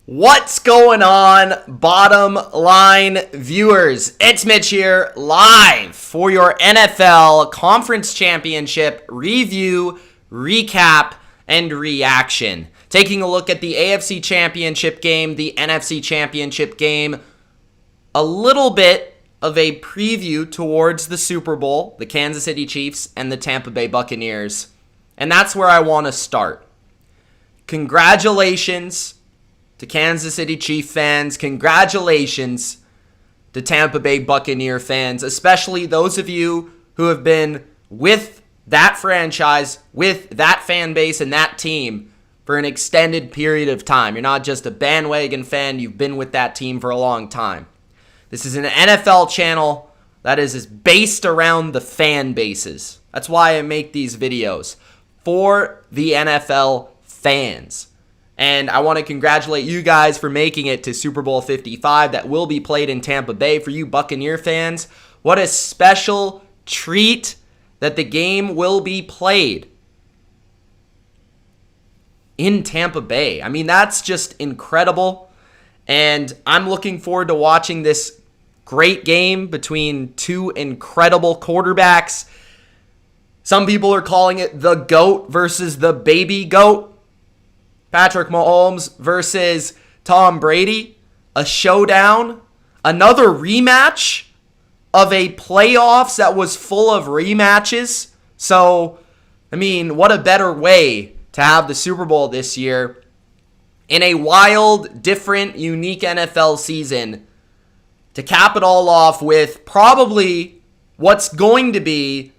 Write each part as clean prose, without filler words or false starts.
What's going on, bottom line viewers? It's Mitch here, live for your NFL Conference Championship review, recap, and reaction. Taking a look at the AFC Championship game, the NFC Championship game, a little bit of a preview towards the Super Bowl, the Kansas City Chiefs and the Tampa Bay Buccaneers. And that's where I want to start. Congratulations to Kansas City Chief fans. Congratulations to Tampa Bay Buccaneer fans, especially those of you who have been with that franchise, with that fan base and that team for an extended period of time. You're not just a bandwagon fan, you've been with that team for a long time. This is an NFL channel that is based around the fan bases. That's why I make these videos, for the NFL fans. And I want to congratulate you guys for making it to Super Bowl 55 that will be played in Tampa Bay. For you Buccaneer fans, what a special treat that the game will be played in Tampa Bay. I mean, that's just incredible. And I'm looking forward to watching this great game between two incredible quarterbacks. Some people are calling it the GOAT versus the baby GOAT. Patrick Mahomes versus Tom Brady, a showdown, another rematch of a playoffs that was full of rematches. So, I mean, what a better way to have the Super Bowl this year in a wild, different, unique NFL season to cap it all off with probably what's going to be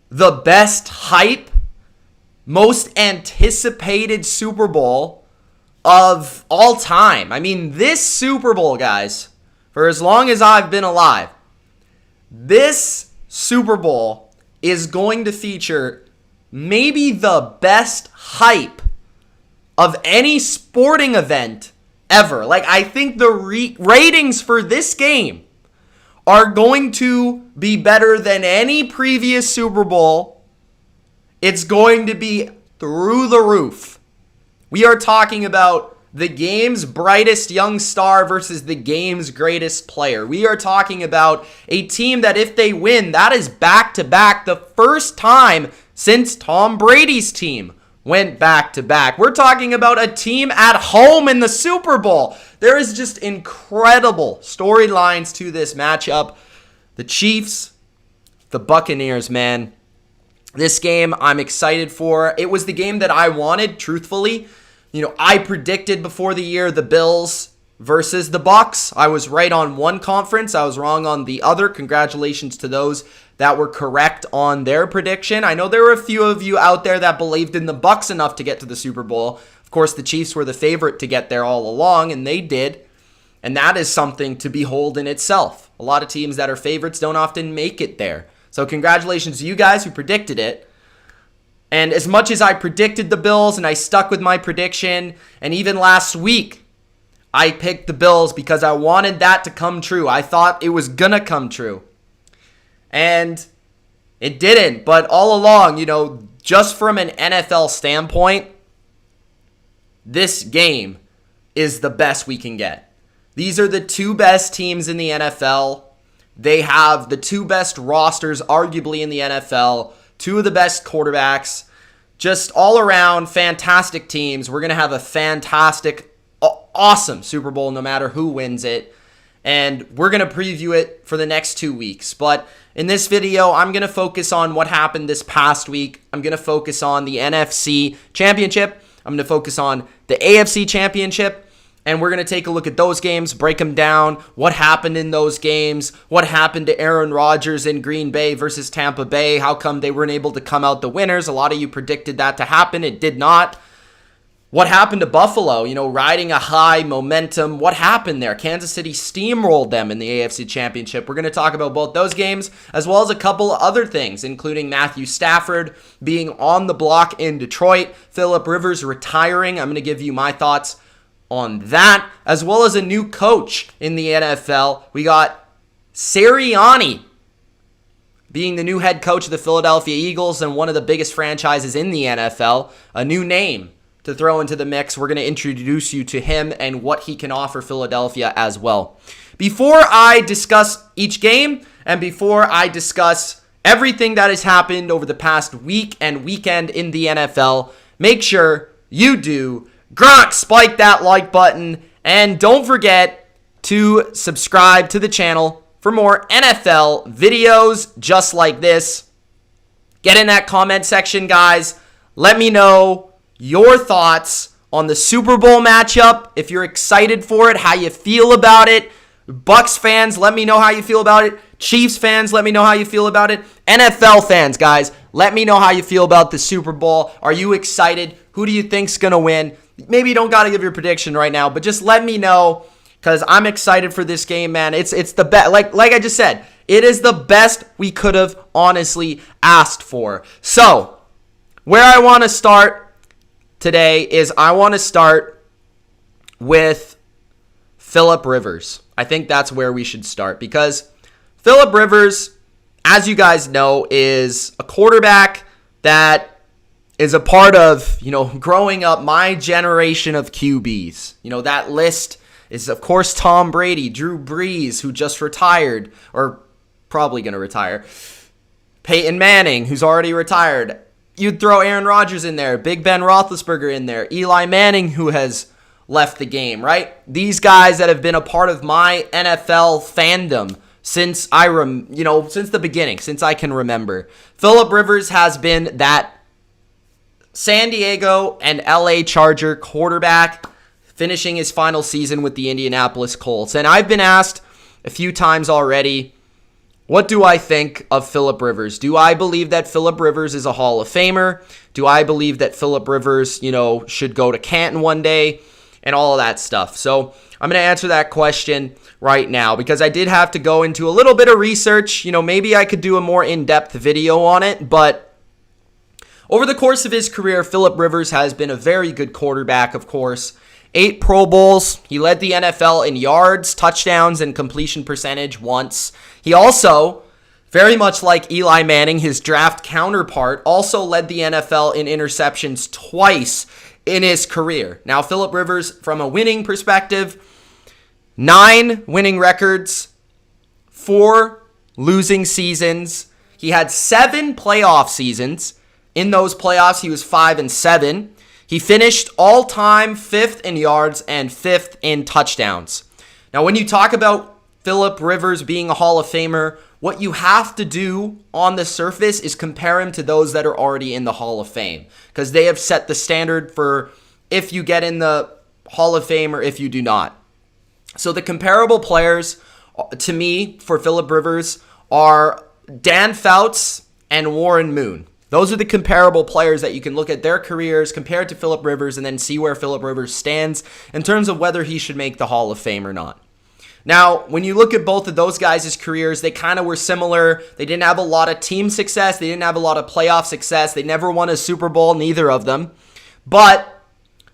the best hype, most anticipated Super Bowl of all time. I mean, this Super Bowl, guys, for as long as I've been alive, this Super Bowl is going to feature maybe the best hype of any sporting event ever. Like, I think the ratings for this game are going to be better than any previous Super Bowl. It's going to be through the roof. We are talking about the game's brightest young star versus the game's greatest player. We are talking about a team that if they win, that is back-to-back, the first time since Tom Brady's team went back-to-back. We're talking about a team at home in the Super Bowl. There is just incredible storylines to this matchup. The Chiefs, the Buccaneers, man. This game I'm excited for. It was the game that I wanted, truthfully. You know, I predicted before the year the Bills versus the Bucs. I was right on one conference. I was wrong on the other. Congratulations to those that were correct on their prediction. I know there were a few of you out there that believed in the Bucs enough to get to the Super Bowl. Of course, the Chiefs were the favorite to get there all along, and they did. And that is something to behold in itself. A lot of teams that are favorites don't often make it there. So congratulations to you guys who predicted it. And as much as I predicted the Bills and I stuck with my prediction, and even last week, I picked the Bills because I wanted that to come true. I thought it was going to come true. And it didn't. But all along, you know, just from an NFL standpoint, this game is the best we can get. These are the two best teams in the NFL. They have the two best rosters, arguably, in the NFL. Two of the best quarterbacks. Just all around fantastic teams. We're going to have a fantastic, awesome Super Bowl no matter who wins it. And we're going to preview it for the next 2 weeks. But in this video, I'm going to focus on what happened this past week. I'm going to focus on the NFC Championship. I'm going to focus on the AFC Championship. And we're going to take a look at those games, break them down, what happened in those games, what happened to Aaron Rodgers in Green Bay versus Tampa Bay, how come they weren't able to come out the winners. A lot of you predicted that to happen. It did not. What happened to Buffalo, you know, riding a high momentum? What happened there? Kansas City steamrolled them in the AFC Championship. We're going to talk about both those games as well as a couple of other things, including Matthew Stafford being on the block in Detroit, Phillip Rivers retiring. I'm going to give you my thoughts on that, as well as a new coach in the NFL. We got Sirianni being the new head coach of the Philadelphia Eagles and one of the biggest franchises in the NFL. A new name to throw into the mix. We're going to introduce you to him and what he can offer Philadelphia as well. Before I discuss each game and before I discuss everything that has happened over the past week and weekend in the NFL, make sure you do spike that like button, and don't forget to subscribe to the channel for more NFL videos just like this. Get in that comment section, guys. Let me know your thoughts on the Super Bowl matchup. If you're excited for it, how you feel about it. Bucks fans, let me know how you feel about it. Chiefs fans, let me know how you feel about it. NFL fans, guys, let me know how you feel about the Super Bowl. Are you excited? Who do you think's going to win? Maybe you don't got to give your prediction right now, but just let me know, because I'm excited for this game, man. It's the best. Like I just said, it is the best we could have honestly asked for. So, where I want to start today is I want to start with Phillip Rivers. I think that's where we should start, because Phillip Rivers, as you guys know, is a quarterback that is a part of, growing up my generation of QBs. That list is, of course, Tom Brady, Drew Brees, who just retired, or probably going to retire, Peyton Manning, who's already retired. You'd throw Aaron Rodgers in there, Big Ben Roethlisberger in there, Eli Manning, who has left the game, right? These guys that have been a part of my NFL fandom since since the beginning, since I can remember. Phillip Rivers has been that San Diego and LA Charger quarterback, finishing his final season with the Indianapolis Colts. And I've been asked a few times already, what do I think of Phillip Rivers? Do I believe that Phillip Rivers is a Hall of Famer? Do I believe that Phillip Rivers, should go to Canton one day? And all of that stuff. So I'm going to answer that question right now, because I did have to go into a little bit of research. Maybe I could do a more in-depth video on it, but over the course of his career, Phillip Rivers has been a very good quarterback, of course. 8 Pro Bowls. He led the NFL in yards, touchdowns, and completion percentage once. He also, very much like Eli Manning, his draft counterpart, also led the NFL in interceptions twice in his career. Now, Phillip Rivers, from a winning perspective, 9 winning records, 4 losing seasons. He had 7 playoff seasons. In those playoffs, he was 5-7. He finished all-time 5th in yards and 5th in touchdowns. Now, when you talk about Phillip Rivers being a Hall of Famer, what you have to do on the surface is compare him to those that are already in the Hall of Fame, because they have set the standard for if you get in the Hall of Fame or if you do not. So the comparable players to me for Phillip Rivers are Dan Fouts and Warren Moon. Those are the comparable players that you can look at their careers compared to Phillip Rivers and then see where Phillip Rivers stands in terms of whether he should make the Hall of Fame or not. Now, when you look at both of those guys' careers, they kind of were similar. They didn't have a lot of team success. They didn't have a lot of playoff success. They never won a Super Bowl, neither of them. But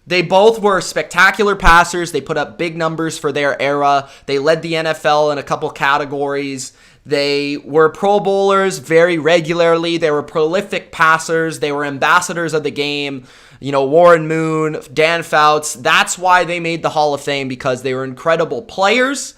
they both were spectacular passers. They put up big numbers for their era. They led the NFL in a couple categories. They were Pro Bowlers very regularly. They were prolific passers. They were ambassadors of the game. Warren Moon, Dan Fouts. That's why they made the Hall of Fame, because they were incredible players.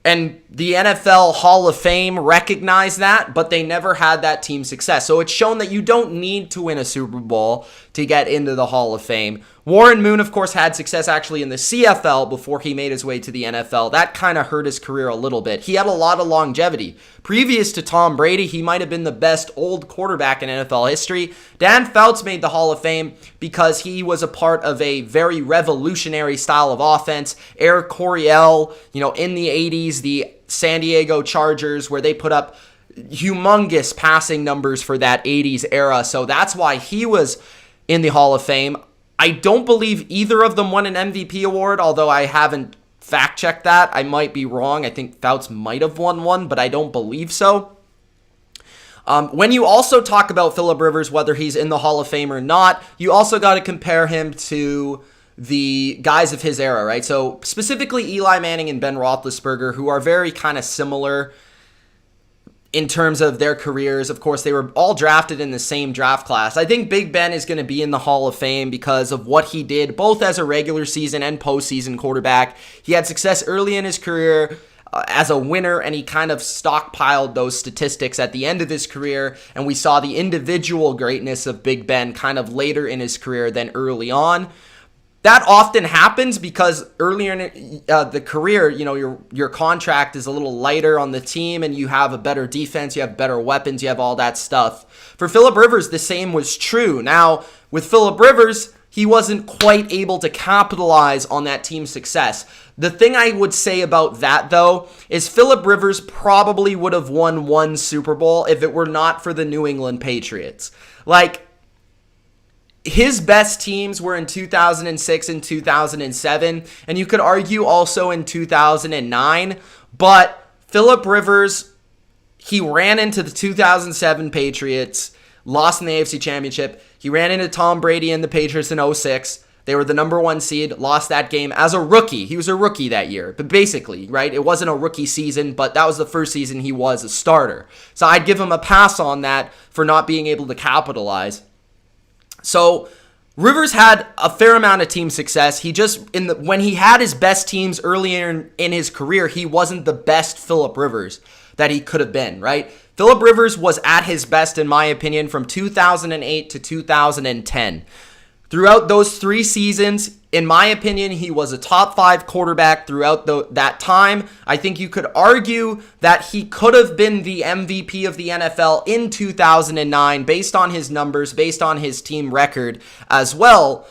And the NFL Hall of Fame recognized that, but they never had that team success. So it's shown that you don't need to win a Super Bowl to get into the Hall of Fame. Warren Moon, of course, had success actually in the CFL before he made his way to the NFL. That kind of hurt his career a little bit. He had a lot of longevity. Previous to Tom Brady, he might have been the best old quarterback in NFL history. Dan Fouts made the Hall of Fame because he was a part of a very revolutionary style of offense. Air Coryell, in the 80s, the San Diego Chargers, where they put up humongous passing numbers for that 80s era. So that's why he was in the Hall of Fame. I don't believe either of them won an MVP award, although I haven't fact-checked that. I might be wrong. I think Fouts might have won one, but I don't believe so. When you also talk about Phillip Rivers, whether he's in the Hall of Fame or not, you also got to compare him to the guys of his era, right? So specifically Eli Manning and Ben Roethlisberger, who are very kind of similar in terms of their careers. Of course, they were all drafted in the same draft class. I think Big Ben is going to be in the Hall of Fame because of what he did, both as a regular season and postseason quarterback. He had success early in his career as a winner, and he kind of stockpiled those statistics at the end of his career, and we saw the individual greatness of Big Ben kind of later in his career than early on. That often happens because earlier in the career, your contract is a little lighter on the team and you have a better defense, you have better weapons, you have all that stuff. For Phillip Rivers, the same was true. Now, with Phillip Rivers, he wasn't quite able to capitalize on that team's success. The thing I would say about that, though, is Phillip Rivers probably would have won one Super Bowl if it were not for the New England Patriots. His best teams were in 2006 and 2007, and you could argue also in 2009, but Phillip Rivers, he ran into the 2007 Patriots, lost in the AFC Championship. He ran into Tom Brady and the Patriots in 2006. They were the number 1 seed, lost that game as a rookie. He was a rookie that year, but basically, right? It wasn't a rookie season, but that was the first season he was a starter. So I'd give him a pass on that for not being able to capitalize. So Rivers had a fair amount of team success. He just, when he had his best teams earlier in his career, he wasn't the best Phillip Rivers that he could have been, right? Phillip Rivers was at his best, in my opinion, from 2008 to 2010. Throughout those 3 seasons, in my opinion, he was a top 5 quarterback throughout that time. I think you could argue that he could have been the MVP of the NFL in 2009 based on his numbers, based on his team record as well.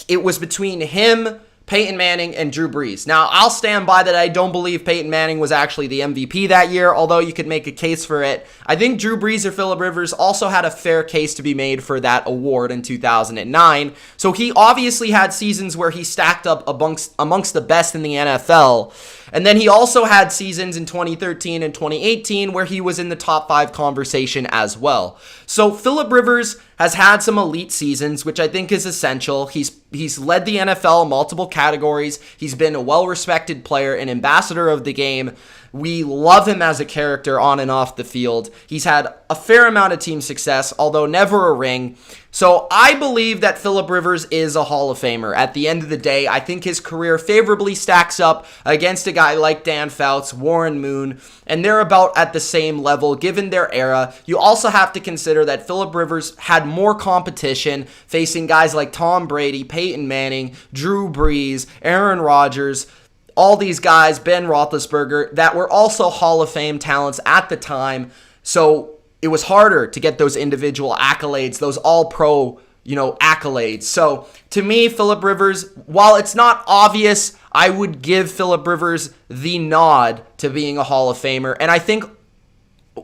It was between him, Peyton Manning, and Drew Brees. Now, I'll stand by that. I don't believe Peyton Manning was actually the MVP that year, although you could make a case for it. I think Drew Brees or Phillip Rivers also had a fair case to be made for that award in 2009. So he obviously had seasons where he stacked up amongst the best in the NFL. And then he also had seasons in 2013 and 2018 where he was in the top 5 conversation as well. So Phillip Rivers has had some elite seasons, which I think is essential. He's led the NFL in multiple categories. He's been a well-respected player, an ambassador of the game. We love him as a character on and off the field. He's had a fair amount of team success, although never a ring. So I believe that Phillip Rivers is a Hall of Famer. At the end of the day, I think his career favorably stacks up against a guy like Dan Fouts, Warren Moon, and they're about at the same level given their era. You also have to consider that Phillip Rivers had more competition facing guys like Tom Brady, Peyton Manning, Drew Brees, Aaron Rodgers, all these guys, Ben Roethlisberger, that were also Hall of Fame talents at the time. So it was harder to get those individual accolades, those all-pro, accolades. So to me, Phillip Rivers, while it's not obvious, I would give Phillip Rivers the nod to being a Hall of Famer. And I think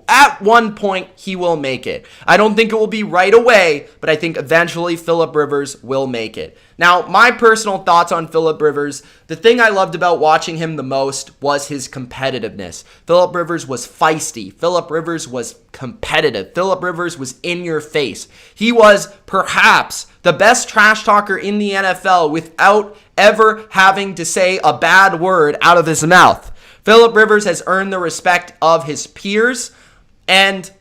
at one point he will make it. I don't think it will be right away, but I think eventually Phillip Rivers will make it. Now, my personal thoughts on Phillip Rivers, the thing I loved about watching him the most was his competitiveness. Phillip Rivers was feisty. Phillip Rivers was competitive. Phillip Rivers was in your face. He was perhaps the best trash talker in the NFL without ever having to say a bad word out of his mouth. Phillip Rivers has earned the respect of his peers, and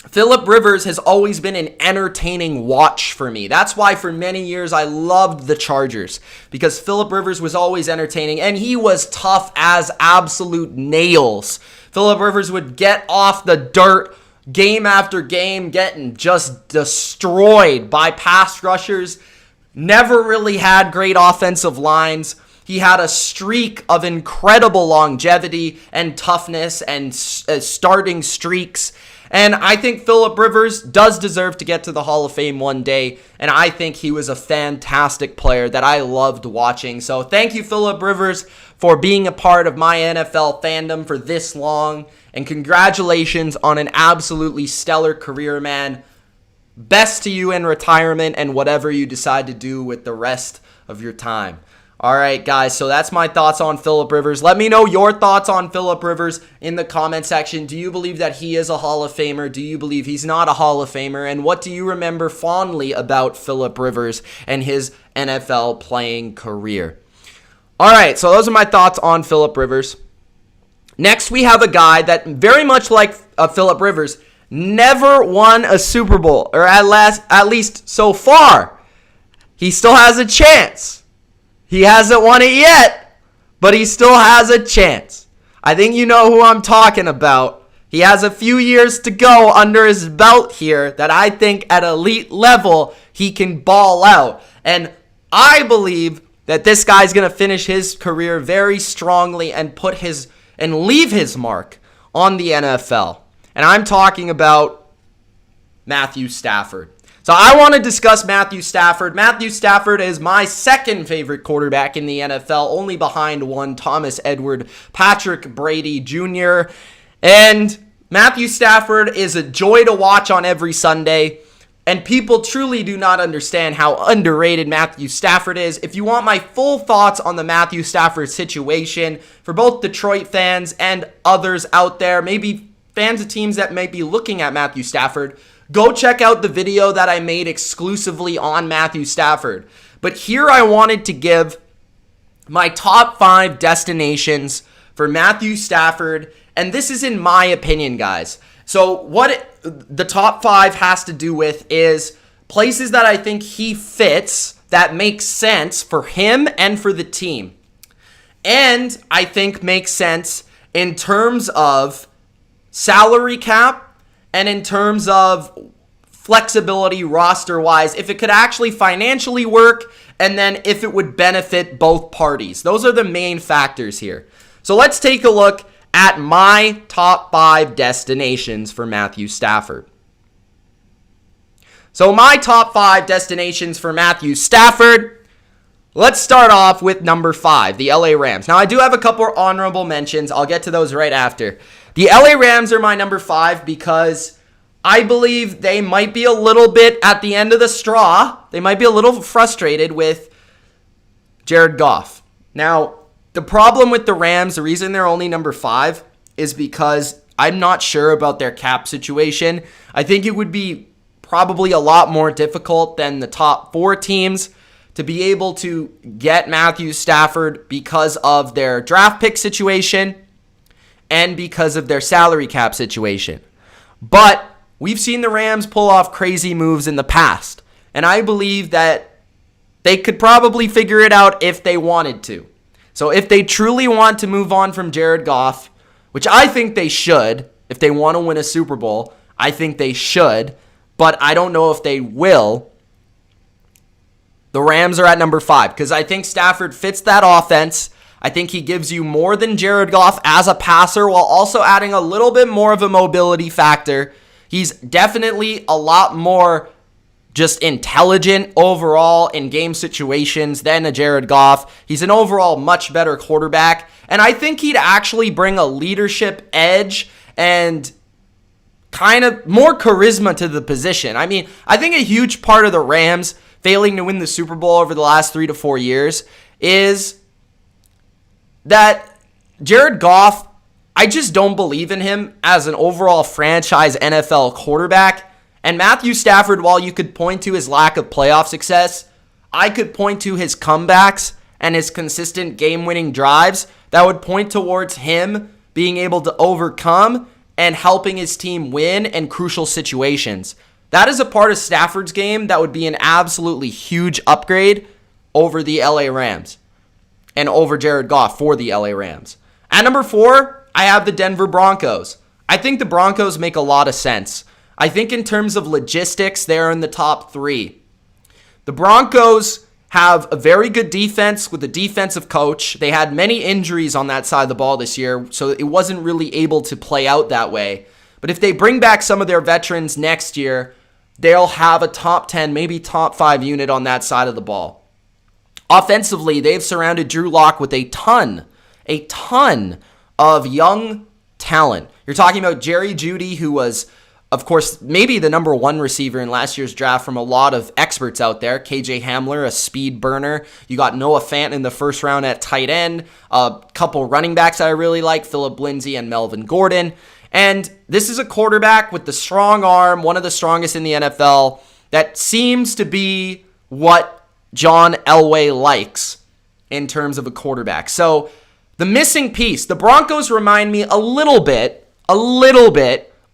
Phillip Rivers has always been an entertaining watch for me. That's why for many years I loved the Chargers, because Phillip Rivers was always entertaining, and he was tough as absolute nails. Phillip Rivers would get off the dirt game after game, getting just destroyed by pass rushers, never really had great offensive lines. He had a streak of incredible longevity and toughness and starting streaks. And I think Phillip Rivers does deserve to get to the Hall of Fame one day. And I think he was a fantastic player that I loved watching. So thank you, Phillip Rivers, for being a part of my NFL fandom for this long. And congratulations on an absolutely stellar career, man. Best to you in retirement and whatever you decide to do with the rest of your time. All right, guys, so that's my thoughts on Phillip Rivers. Let me know your thoughts on Phillip Rivers in the comment section. Do you believe that he is a Hall of Famer? Do you believe he's not a Hall of Famer? And what do you remember fondly about Phillip Rivers and his NFL playing career? All right, so those are my thoughts on Phillip Rivers. Next, we have a guy that very much like Phillip Rivers, never won a Super Bowl, or at least so far. He still has a chance. He hasn't won it yet, but he still has a chance. I think you know who I'm talking about. He has a few years to go under his belt here that I think at elite level he can ball out. And I believe that this guy's going to finish his career very strongly and leave his mark on the NFL. And I'm talking about Matthew Stafford. So I want to discuss Matthew Stafford. Matthew Stafford is my second favorite quarterback in the NFL, only behind one Thomas Edward Patrick Brady Jr. And Matthew Stafford is a joy to watch on every Sunday. And people truly do not understand how underrated Matthew Stafford is. If you want my full thoughts on the Matthew Stafford situation for both Detroit fans and others out there, maybe fans of teams that might be looking at Matthew Stafford, go check out the video that I made exclusively on Matthew Stafford. But here I wanted to give my top 5 destinations for Matthew Stafford. And this is in my opinion, guys. So what the top 5 has to do with is places that I think he fits that make sense for him and for the team. And I think makes sense in terms of salary cap and in terms of flexibility roster-wise, if it could actually financially work, and then if it would benefit both parties. Those are the main factors here. So let's take a look at my top 5 destinations for Matthew Stafford. So my top 5 destinations for Matthew Stafford, let's start off with number 5, the LA Rams. Now I do have a couple honorable mentions. I'll get to those right after. The LA Rams are my number 5 because I believe they might be a little bit at the end of the straw. They might be a little frustrated with Jared Goff. Now, the problem with the Rams, the reason they're only number 5 is because I'm not sure about their cap situation. I think it would be probably a lot more difficult than the top 4 teams to be able to get Matthew Stafford because of their draft pick situation and because of their salary cap situation. But we've seen the Rams pull off crazy moves in the past, and I believe that they could probably figure it out if they wanted to. So if they truly want to move on from Jared Goff, which I think they should, if they want to win a Super Bowl, I think they should, but I don't know if they will. The Rams are at number 5 because I think Stafford fits that offense. I think he gives you more than Jared Goff as a passer while also adding a little bit more of a mobility factor. He's definitely a lot more just intelligent overall in game situations than a Jared Goff. He's an overall much better quarterback. And I think he'd actually bring a leadership edge and kind of more charisma to the position. I mean, I think a huge part of the Rams failing to win the Super Bowl over the last 3 to 4 years is that Jared Goff, I just don't believe in him as an overall franchise NFL quarterback. And Matthew Stafford, while you could point to his lack of playoff success, I could point to his comebacks and his consistent game-winning drives that would point towards him being able to overcome and helping his team win in crucial situations. That is a part of Stafford's game that would be an absolutely huge upgrade over the LA Rams and over Jared Goff for the LA Rams. At number 4, I have the Denver Broncos. I think the Broncos make a lot of sense. I think in terms of logistics, they're in the top 3. The Broncos have a very good defense with a defensive coach. They had many injuries on that side of the ball this year, so it wasn't really able to play out that way. But if they bring back some of their veterans next year, they'll have a top 10, maybe top 5 unit on that side of the ball. Offensively, they've surrounded Drew Lock with a ton of young talent. You're talking about Jerry Jeudy, who was, of course, maybe the number 1 receiver in last year's draft from a lot of experts out there. KJ Hamler, a speed burner. You got Noah Fant in the first round at tight end. A couple running backs I really like, Phillip Lindsay and Melvin Gordon. And this is a quarterback with the strong arm, one of the strongest in the NFL, that seems to be what John Elway likes in terms of a quarterback. So the missing piece, the Broncos remind me a little bit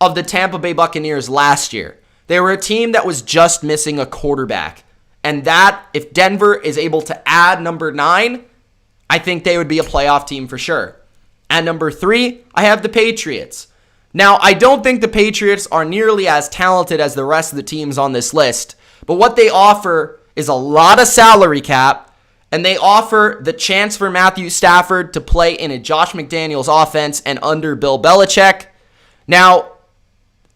of the Tampa Bay Buccaneers last year. They were a team that was just missing a quarterback. And that, if Denver is able to add number 9, I think they would be a playoff team for sure. At number 3, I have the Patriots. Now, I don't think the Patriots are nearly as talented as the rest of the teams on this list, but what they offer is a lot of salary cap, and they offer the chance for Matthew Stafford to play in a Josh McDaniels offense and under Bill Belichick. Now,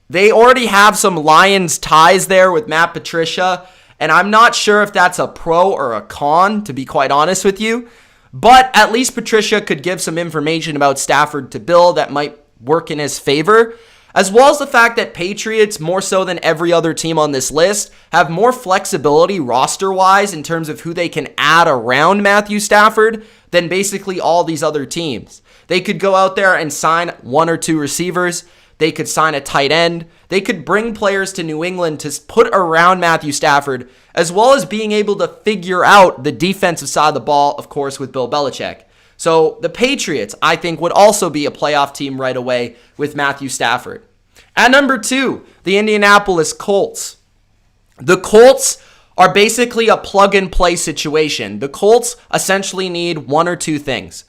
they already have some Lions ties there with Matt Patricia, and I'm not sure if that's a pro or a con, to be quite honest with you. But at least Patricia could give some information about Stafford to Bill that might work in his favor, as well as the fact that Patriots, more so than every other team on this list, have more flexibility roster-wise in terms of who they can add around Matthew Stafford than basically all these other teams. They could go out there and sign 1 or 2 receivers. They could sign a tight end. They could bring players to New England to put around Matthew Stafford, as well as being able to figure out the defensive side of the ball, of course, with Bill Belichick. So the Patriots, I think, would also be a playoff team right away with Matthew Stafford. At number 2, the Indianapolis Colts. The Colts are basically a plug-and-play situation. The Colts essentially need 1 or 2 things.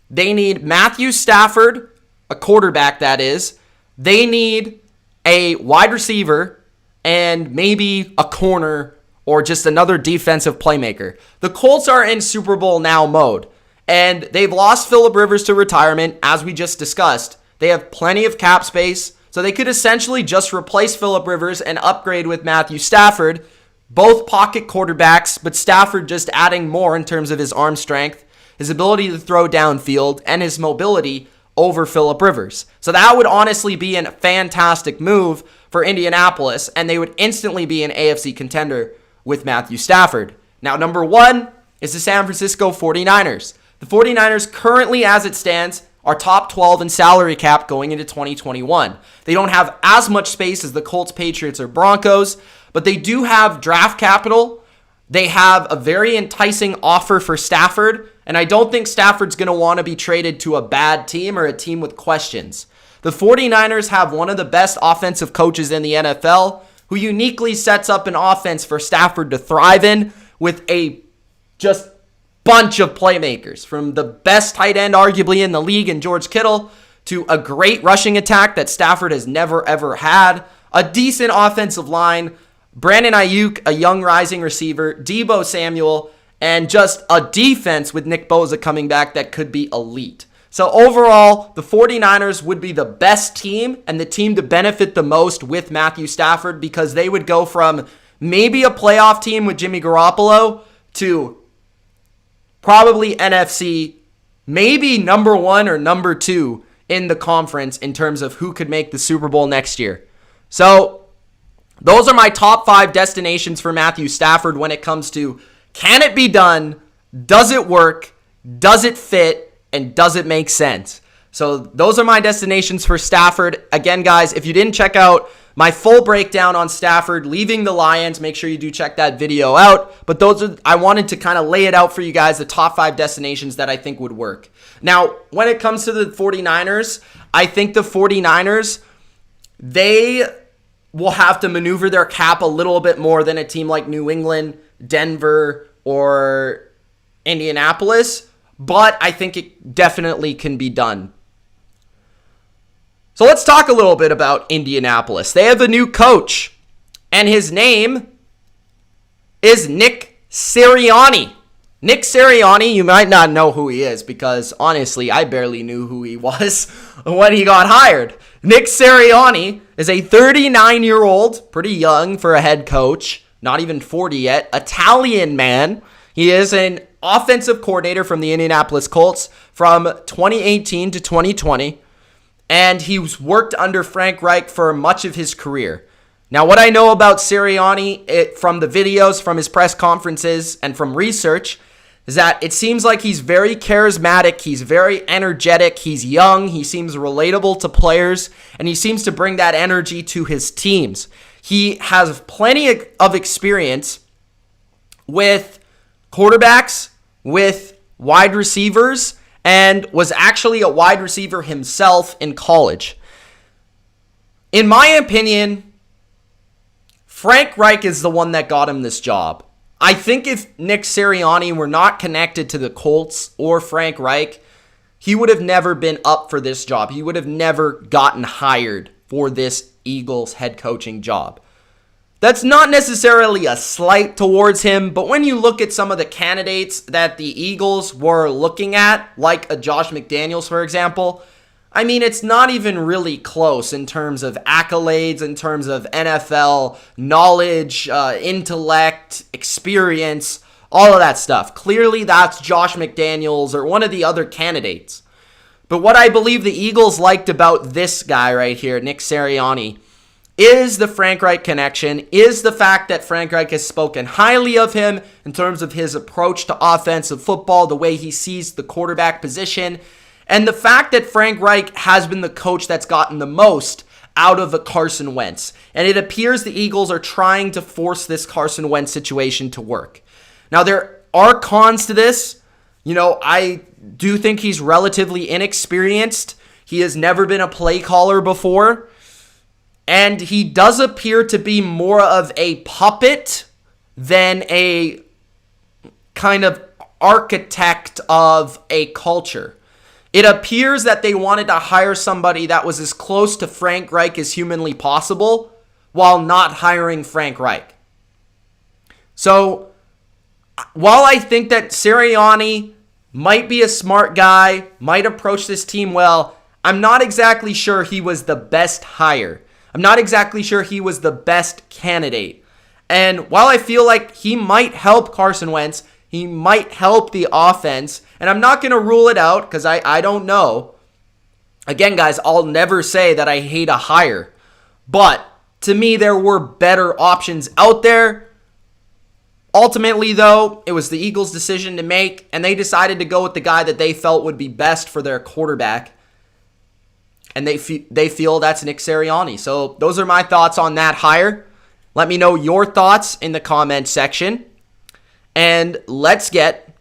They need Matthew Stafford, a quarterback that is. They need a wide receiver and maybe a corner or just another defensive playmaker. The Colts are in Super Bowl now mode, and they've lost Phillip Rivers to retirement, as we just discussed. They have plenty of cap space, so they could essentially just replace Phillip Rivers and upgrade with Matthew Stafford, both pocket quarterbacks, but Stafford just adding more in terms of his arm strength, his ability to throw downfield, and his mobility over Phillip Rivers. So that would honestly be a fantastic move for Indianapolis, and they would instantly be an AFC contender with Matthew Stafford. Now, number 1 is the San Francisco 49ers. The 49ers currently, as it stands, are top 12 in salary cap going into 2021. They don't have as much space as the Colts, Patriots, or Broncos, but they do have draft capital. They have a very enticing offer for Stafford, and I don't think Stafford's going to want to be traded to a bad team or a team with questions. The 49ers have one of the best offensive coaches in the NFL who uniquely sets up an offense for Stafford to thrive in with a just bunch of playmakers, from the best tight end arguably in the league in George Kittle to a great rushing attack that Stafford has never ever had, a decent offensive line, Brandon Ayuk, a young rising receiver, Deebo Samuel, and just a defense with Nick Bosa coming back that could be elite. So overall, the 49ers would be the best team and the team to benefit the most with Matthew Stafford, because they would go from maybe a playoff team with Jimmy Garoppolo to probably NFC, maybe number 1 or number 2 in the conference in terms of who could make the Super Bowl next year. So those are my top 5 destinations for Matthew Stafford when it comes to, can it be done? Does it work? Does it fit? And does it make sense? So those are my destinations for Stafford. Again, guys, if you didn't check out my full breakdown on Stafford leaving the Lions, make sure you do check that video out. But I wanted to kind of lay it out for you guys, the top 5 destinations that I think would work. Now, when it comes to the 49ers, I think the 49ers, they will have to maneuver their cap a little bit more than a team like New England, Denver, or Indianapolis, but I think it definitely can be done. So let's talk a little bit about Indianapolis. They have a new coach, and his name is Nick Sirianni. Nick Sirianni, you might not know who he is, because honestly, I barely knew who he was when he got hired. Nick Sirianni is a 39-year-old, pretty young for a head coach, not even 40 yet, Italian man. He is an offensive coordinator from the Indianapolis Colts from 2018 to 2020, and he's worked under Frank Reich for much of his career. Now, what I know about Sirianni from the videos, from his press conferences, and from research is that it seems like he's very charismatic, he's very energetic, he's young, he seems relatable to players, and he seems to bring that energy to his teams. He has plenty of experience with quarterbacks, with wide receivers, and was actually a wide receiver himself in college. In my opinion, Frank Reich is the one that got him this job. I think if Nick Sirianni were not connected to the Colts or Frank Reich, he would have never been up for this job. He would have never gotten hired for this Eagles head coaching job. That's not necessarily a slight towards him, but when you look at some of the candidates that the Eagles were looking at, like a Josh McDaniels, for example, I mean, it's not even really close in terms of accolades, in terms of NFL knowledge, intellect, experience, all of that stuff. Clearly, that's Josh McDaniels or one of the other candidates. But what I believe the Eagles liked about this guy right here, Nick Sirianni, is the Frank Reich connection, is the fact that Frank Reich has spoken highly of him in terms of his approach to offensive football, the way he sees the quarterback position, and the fact that Frank Reich has been the coach that's gotten the most out of a Carson Wentz. And it appears the Eagles are trying to force this Carson Wentz situation to work. Now, there are cons to this. I do think he's relatively inexperienced. He has never been a play caller before. And he does appear to be more of a puppet than a kind of architect of a culture. It appears that they wanted to hire somebody that was as close to Frank Reich as humanly possible while not hiring Frank Reich. So, while I think that Sirianni might be a smart guy, might approach this team well, I'm not exactly sure he was the best hire. I'm not exactly sure he was the best candidate. And while I feel like he might help Carson Wentz, he might help the offense, and I'm not going to rule it out because I don't know. Again, guys, I'll never say that I hate a hire. But to me, there were better options out there. Ultimately, though, it was the Eagles' decision to make, and they decided to go with the guy that they felt would be best for their quarterback. And they feel that's Nick Sirianni. So those are my thoughts on that hire. Let me know your thoughts in the comment section. And let's get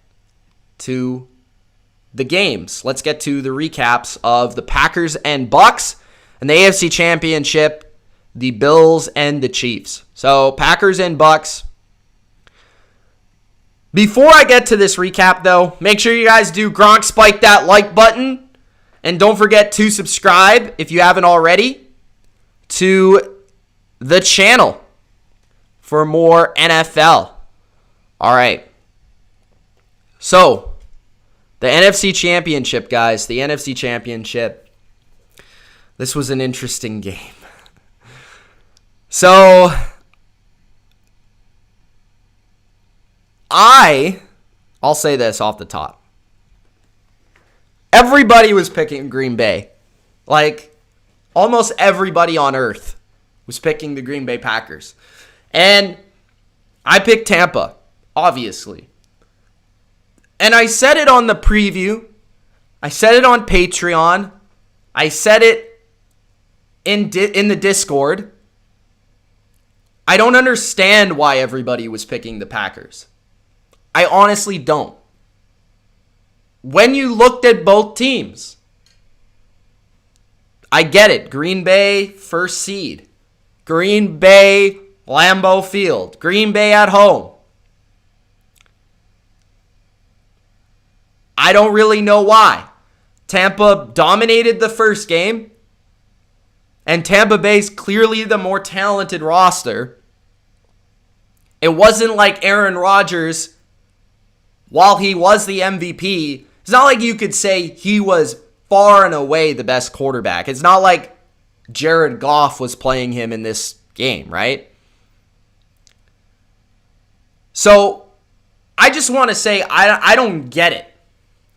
to the games. Let's get to the recaps of the Packers and Bucks and the AFC Championship, the Bills and the Chiefs. So Packers and Bucks. Before I get to this recap, though, make sure you guys do Gronk spike that like button. And don't forget to subscribe, if you haven't already, to the channel for more NFL. All right. So, the NFC Championship, guys. The NFC Championship. This was an interesting game. So, I'll say this off the top. Everybody was picking Green Bay. Like, almost everybody on earth was picking the Green Bay Packers. And I picked Tampa, obviously. And I said it on the preview. I said it on Patreon. I said it in the Discord. I don't understand why everybody was picking the Packers. I honestly don't. When you looked at both teams, I get it. Green Bay, first seed. Green Bay, Lambeau Field. Green Bay at home. I don't really know why. Tampa dominated the first game, and Tampa Bay's clearly the more talented roster. It wasn't like Aaron Rodgers, while he was the MVP, it's not like you could say he was far and away the best quarterback. It's not like Jared Goff was playing him in this game, right? So, I just want to say I don't get it.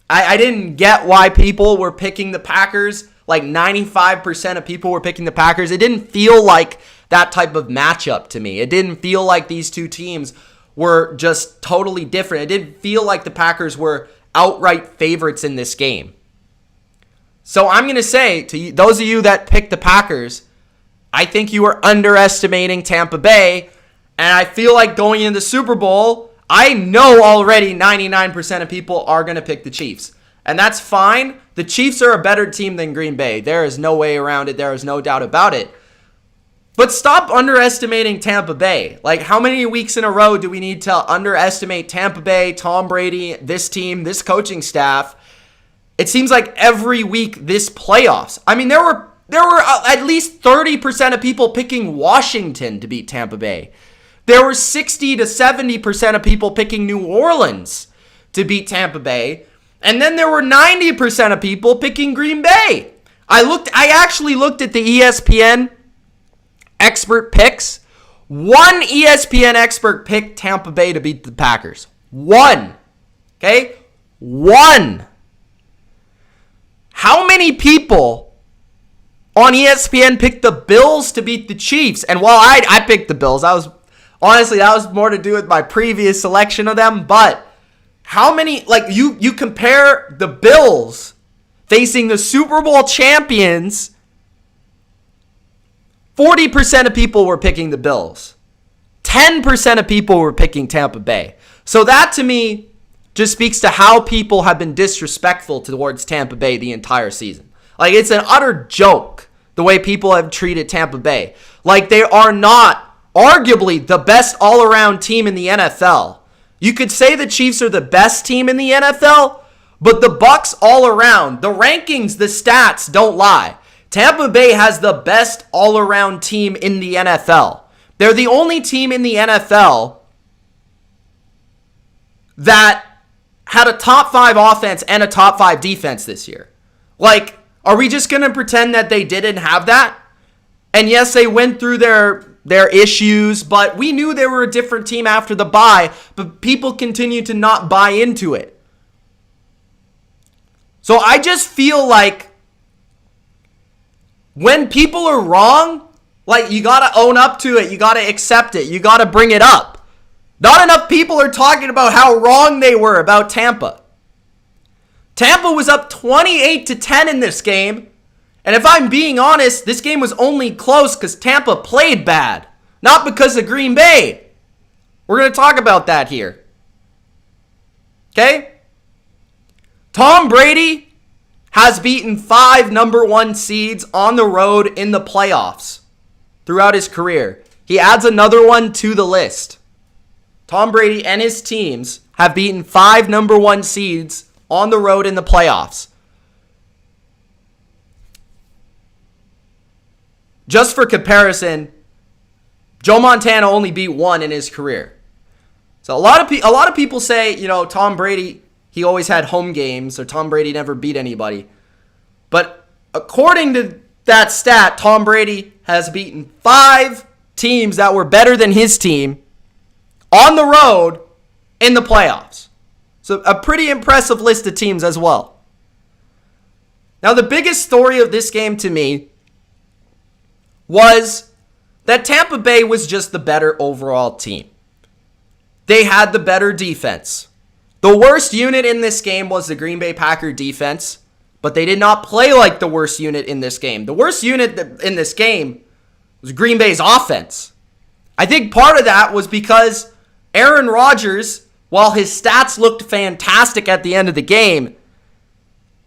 I didn't get why people were picking the Packers. Like 95% of people were picking the Packers. It didn't feel like that type of matchup to me. It didn't feel like these two teams were just totally different. It didn't feel like the Packers were outright favorites in this game. So I'm going to say to you, those of you that picked the Packers, I think you are underestimating Tampa Bay. And I feel like going into the Super Bowl, I know already 99% of people are going to pick the Chiefs. And that's fine. The Chiefs are a better team than Green Bay. There is no way around it. There is no doubt about it. But stop underestimating Tampa Bay. Like, how many weeks in a row do we need to underestimate Tampa Bay, Tom Brady, this team, this coaching staff? It seems like every week this playoffs. I mean, there were at least 30% of people picking Washington to beat Tampa Bay. There were 60 to 70% of people picking New Orleans to beat Tampa Bay. And then there were 90% of people picking Green Bay. I actually looked at the ESPN expert picks. One ESPN expert picked Tampa Bay to beat the Packers. One. Okay? One. How many people on ESPN picked the Bills to beat the Chiefs? And while I picked the Bills, that was more to do with my previous selection of them. But how many, like, you compare the Bills facing the Super Bowl champions, 40% of people were picking the Bills. 10% of people were picking Tampa Bay. So that, to me, just speaks to how people have been disrespectful towards Tampa Bay the entire season. Like, it's an utter joke the way people have treated Tampa Bay. Like, they are not arguably the best all-around team in the NFL. You could say the Chiefs are the best team in the NFL, but the Bucs all around, the rankings, the stats don't lie. Tampa Bay has the best all-around team in the NFL. They're the only team in the NFL that had a top 5 offense and a top 5 defense this year. Like, are we just going to pretend that they didn't have that? And yes, they went through their issues, but we knew they were a different team after the bye, but people continue to not buy into it. So I just feel like when people are wrong, like, you got to own up to it. You got to accept it. You got to bring it up. Not enough people are talking about how wrong they were about Tampa. Tampa was up 28-10 in this game. And if I'm being honest, this game was only close because Tampa played bad, not because of Green Bay. We're going to talk about that here. Okay? Tom Brady has beaten 5 number 1 seeds on the road in the playoffs throughout his career. He adds another one to the list. Tom Brady and his teams have beaten 5 number 1 seeds on the road in the playoffs. Just for comparison, Joe Montana only beat 1 in his career. So a lot of people say, Tom Brady, he always had home games, or Tom Brady never beat anybody. But according to that stat, Tom Brady has beaten 5 teams that were better than his team on the road in the playoffs. So a pretty impressive list of teams as well. Now, the biggest story of this game to me was that Tampa Bay was just the better overall team. They had the better defense. The worst unit in this game was the Green Bay Packer defense, but they did not play like the worst unit in this game. The worst unit in this game was Green Bay's offense. I think part of that was because Aaron Rodgers, while his stats looked fantastic at the end of the game,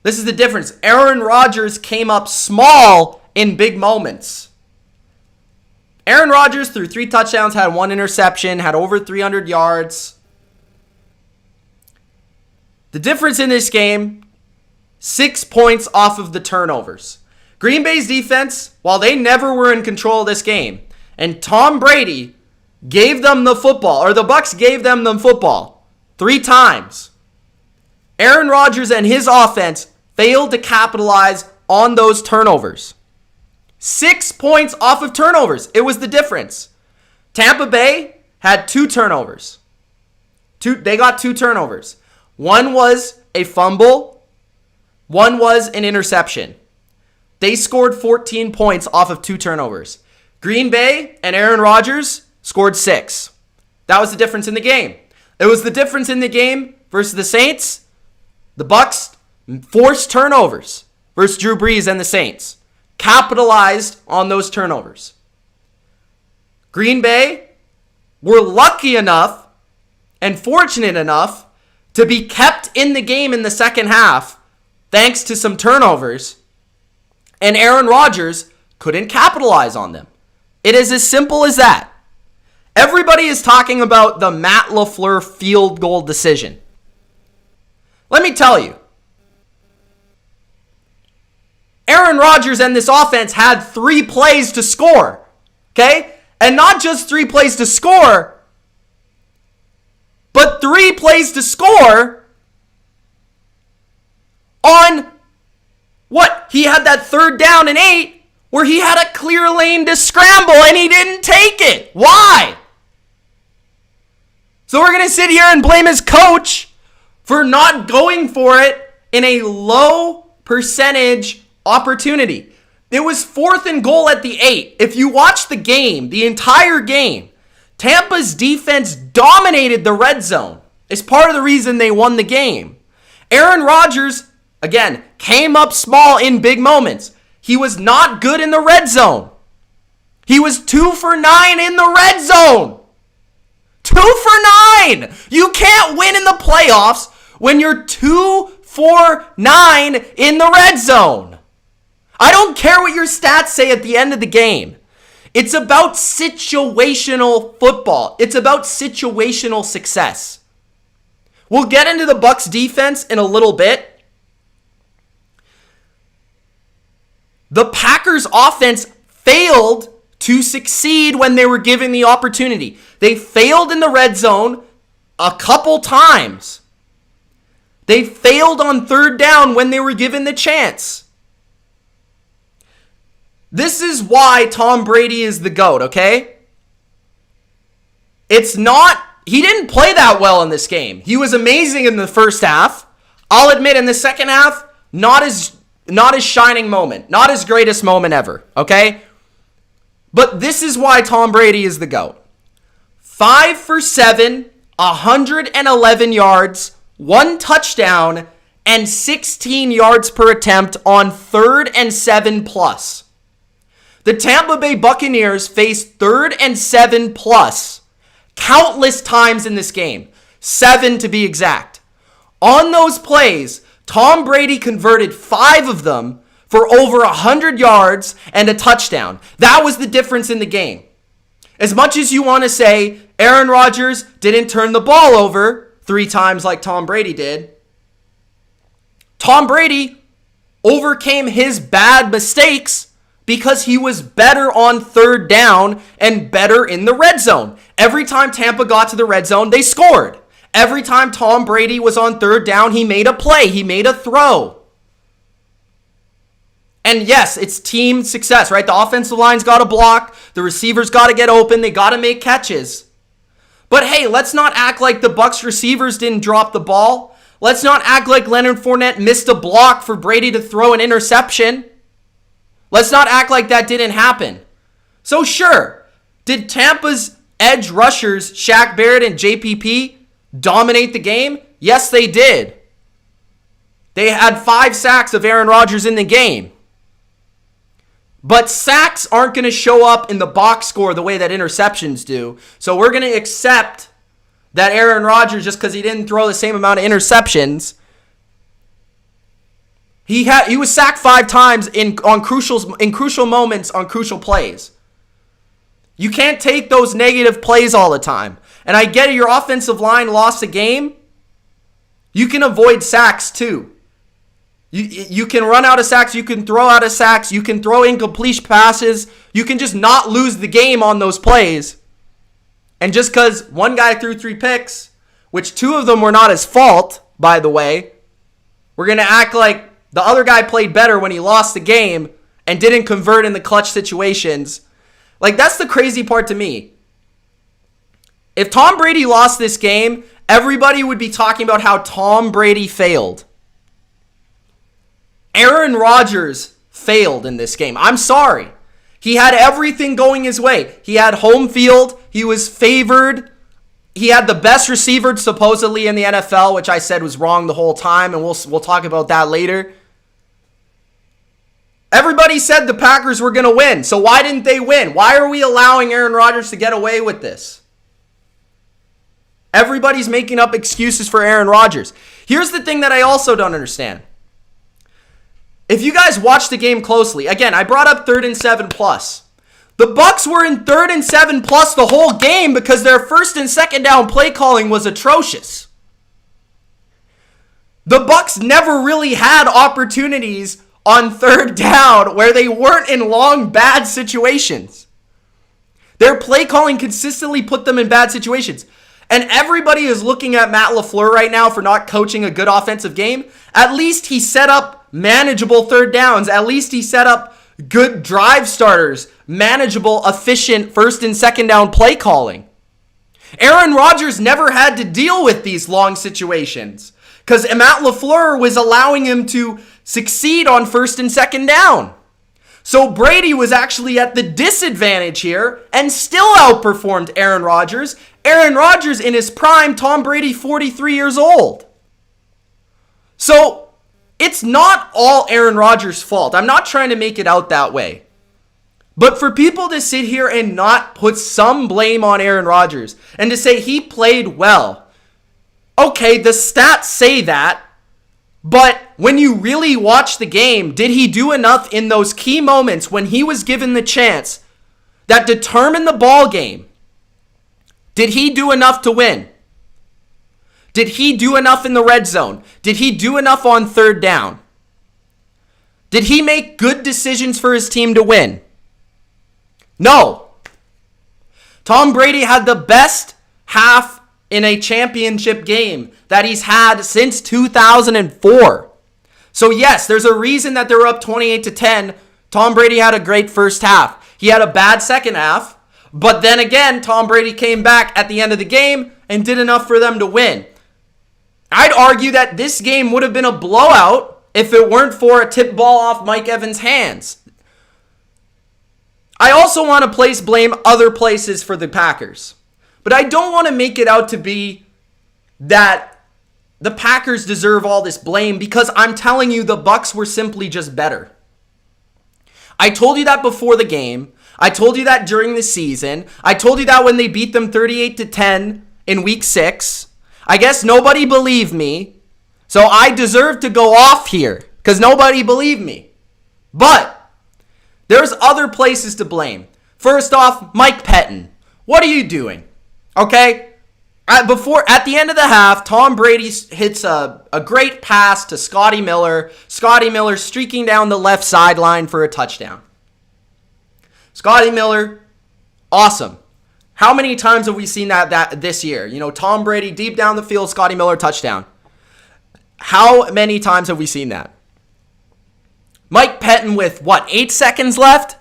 this is the difference. Aaron Rodgers came up small in big moments. Aaron Rodgers threw 3 touchdowns, had 1 interception, had over 300 yards. The difference in this game, 6 points off of the turnovers. Green Bay's defense, while they never were in control of this game, and Tom Brady gave them the football, or the Bucs gave them the football 3 times. Aaron Rodgers and his offense failed to capitalize on those turnovers. 6 points off of turnovers. It was the difference. Tampa Bay had 2 turnovers. They got 2 turnovers. One was a fumble. One was an interception. They scored 14 points off of 2 turnovers. Green Bay and Aaron Rodgers scored 6. That was the difference in the game. It was the difference in the game versus the Saints. The Bucs forced turnovers versus Drew Brees and the Saints. Capitalized on those turnovers. Green Bay were lucky enough and fortunate enough to be kept in the game in the second half thanks to some turnovers, and Aaron Rodgers couldn't capitalize on them. It is as simple as that. Everybody is talking about the Matt LaFleur field goal decision. Let me tell you, Aaron Rodgers and this offense had 3 plays to score, okay? And not just 3 plays to score, but 3 plays to score on what? He had that 3rd down and 8 where he had a clear lane to scramble and he didn't take it. Why? So we're going to sit here and blame his coach for not going for it in a low percentage opportunity. It was 4th and goal at the 8. If you watch the game, the entire game, Tampa's defense dominated the red zone. It's part of the reason they won the game. Aaron Rodgers, again, came up small in big moments. He was not good in the red zone. He was 2 for 9 in the red zone. 2 for 9! You can't win in the playoffs when you're 2 for 9 in the red zone. I don't care what your stats say at the end of the game. It's about situational football. It's about situational success. We'll get into the Bucs defense in a little bit. The Packers offense failed to succeed when they were given the opportunity. They failed in the red zone a couple times. They failed on 3rd down when they were given the chance. This is why Tom Brady is the GOAT, okay? It's not, he didn't play that well in this game. He was amazing in the first half. I'll admit in the second half, not his shining moment, not his greatest moment ever, okay? But this is why Tom Brady is the GOAT. 5 for 7, 111 yards, 1 touchdown, and 16 yards per attempt on 3rd and 7 plus. The Tampa Bay Buccaneers faced 3rd and 7 plus countless times in this game. 7 to be exact. On those plays, Tom Brady converted 5 of them for over 100 yards and a touchdown. That was the difference in the game. As much as you want to say Aaron Rodgers didn't turn the ball over 3 times like Tom Brady did, Tom Brady overcame his bad mistakes because he was better on 3rd down and better in the red zone. Every time Tampa got to the red zone, they scored. Every time Tom Brady was on 3rd down, he made a play. He made a throw. And yes, it's team success, right? The offensive line's got to block. The receivers got to get open. They got to make catches. But hey, let's not act like the Bucs receivers didn't drop the ball. Let's not act like Leonard Fournette missed a block for Brady to throw an interception. Let's not act like that didn't happen. So sure, did Tampa's edge rushers, Shaq Barrett and JPP, dominate the game? Yes, they did. They had 5 sacks of Aaron Rodgers in the game. But sacks aren't going to show up in the box score the way that interceptions do. So we're going to accept that Aaron Rodgers, just because he didn't throw the same amount of interceptions, he was sacked 5 times in crucial moments on crucial plays. You can't take those negative plays all the time. And I get it, your offensive line lost a game. You can avoid sacks too. You can run out of sacks. You can throw out of sacks. You can throw incomplete passes. You can just not lose the game on those plays. And just because one guy threw 3 picks, which 2 of them were not his fault, by the way, we're going to act like the other guy played better when he lost the game and didn't convert in the clutch situations. Like, that's the crazy part to me. If Tom Brady lost this game, everybody would be talking about how Tom Brady failed. Aaron Rodgers failed in this game. I'm sorry. He had everything going his way. He had home field. He was favored. He had the best receiver supposedly in the NFL, which I said was wrong the whole time, and we'll talk about that later. Everybody said the Packers were going to win, so why didn't they win? Why are we allowing Aaron Rodgers to get away with this? Everybody's making up excuses for Aaron Rodgers. Here's the thing that I also don't understand. If you guys watch the game closely, again, I brought up 3rd and 7 plus. The Bucs were in 3rd and 7 plus the whole game because their first and second down play calling was atrocious. The Bucs never really had opportunities on 3rd down where they weren't in long, bad situations. Their play calling consistently put them in bad situations. And everybody is looking at Matt LaFleur right now for not coaching a good offensive game. At least he set up manageable 3rd downs. At least he set up good drive starters, manageable, efficient 1st and 2nd down play calling. Aaron Rodgers never had to deal with these long situations because Matt LaFleur was allowing him to succeed on 1st and 2nd down. So Brady was actually at the disadvantage here and still outperformed Aaron Rodgers. Aaron Rodgers in his prime, Tom Brady 43 years old. So it's not all Aaron Rodgers' fault. I'm not trying to make it out that way. But for people to sit here and not put some blame on Aaron Rodgers and to say he played well. Okay, the stats say that. But when you really watch the game, did he do enough in those key moments when he was given the chance that determined the ball game? Did he do enough to win? Did he do enough in the red zone? Did he do enough on 3rd down? Did he make good decisions for his team to win? No. Tom Brady had the best half in a championship game that he's had since 2004. So yes, there's a reason that they were up 28-10. Tom Brady had a great first half. He had a bad second half, but then again, Tom Brady came back at the end of the game and did enough for them to win. I'd argue that this game would have been a blowout if it weren't for a tip ball off Mike Evans' hands. I also want to place blame other places for the Packers. But I don't want to make it out to be that the Packers deserve all this blame because I'm telling you the Bucs were simply just better. I told you that before the game. I told you that during the season. I told you that when they beat them 38-10 in week 6. I guess nobody believed me. So I deserve to go off here because nobody believed me. But there's other places to blame. First off, Mike Pettin. What are you doing? Okay? At the end of the half, Tom Brady hits a great pass to Scotty Miller. Scotty Miller streaking down the left sideline for a touchdown. Scotty Miller, awesome. How many times have we seen that this year? You know, Tom Brady deep down the field, Scotty Miller touchdown. How many times have we seen that? Mike Pettin with 8 seconds left?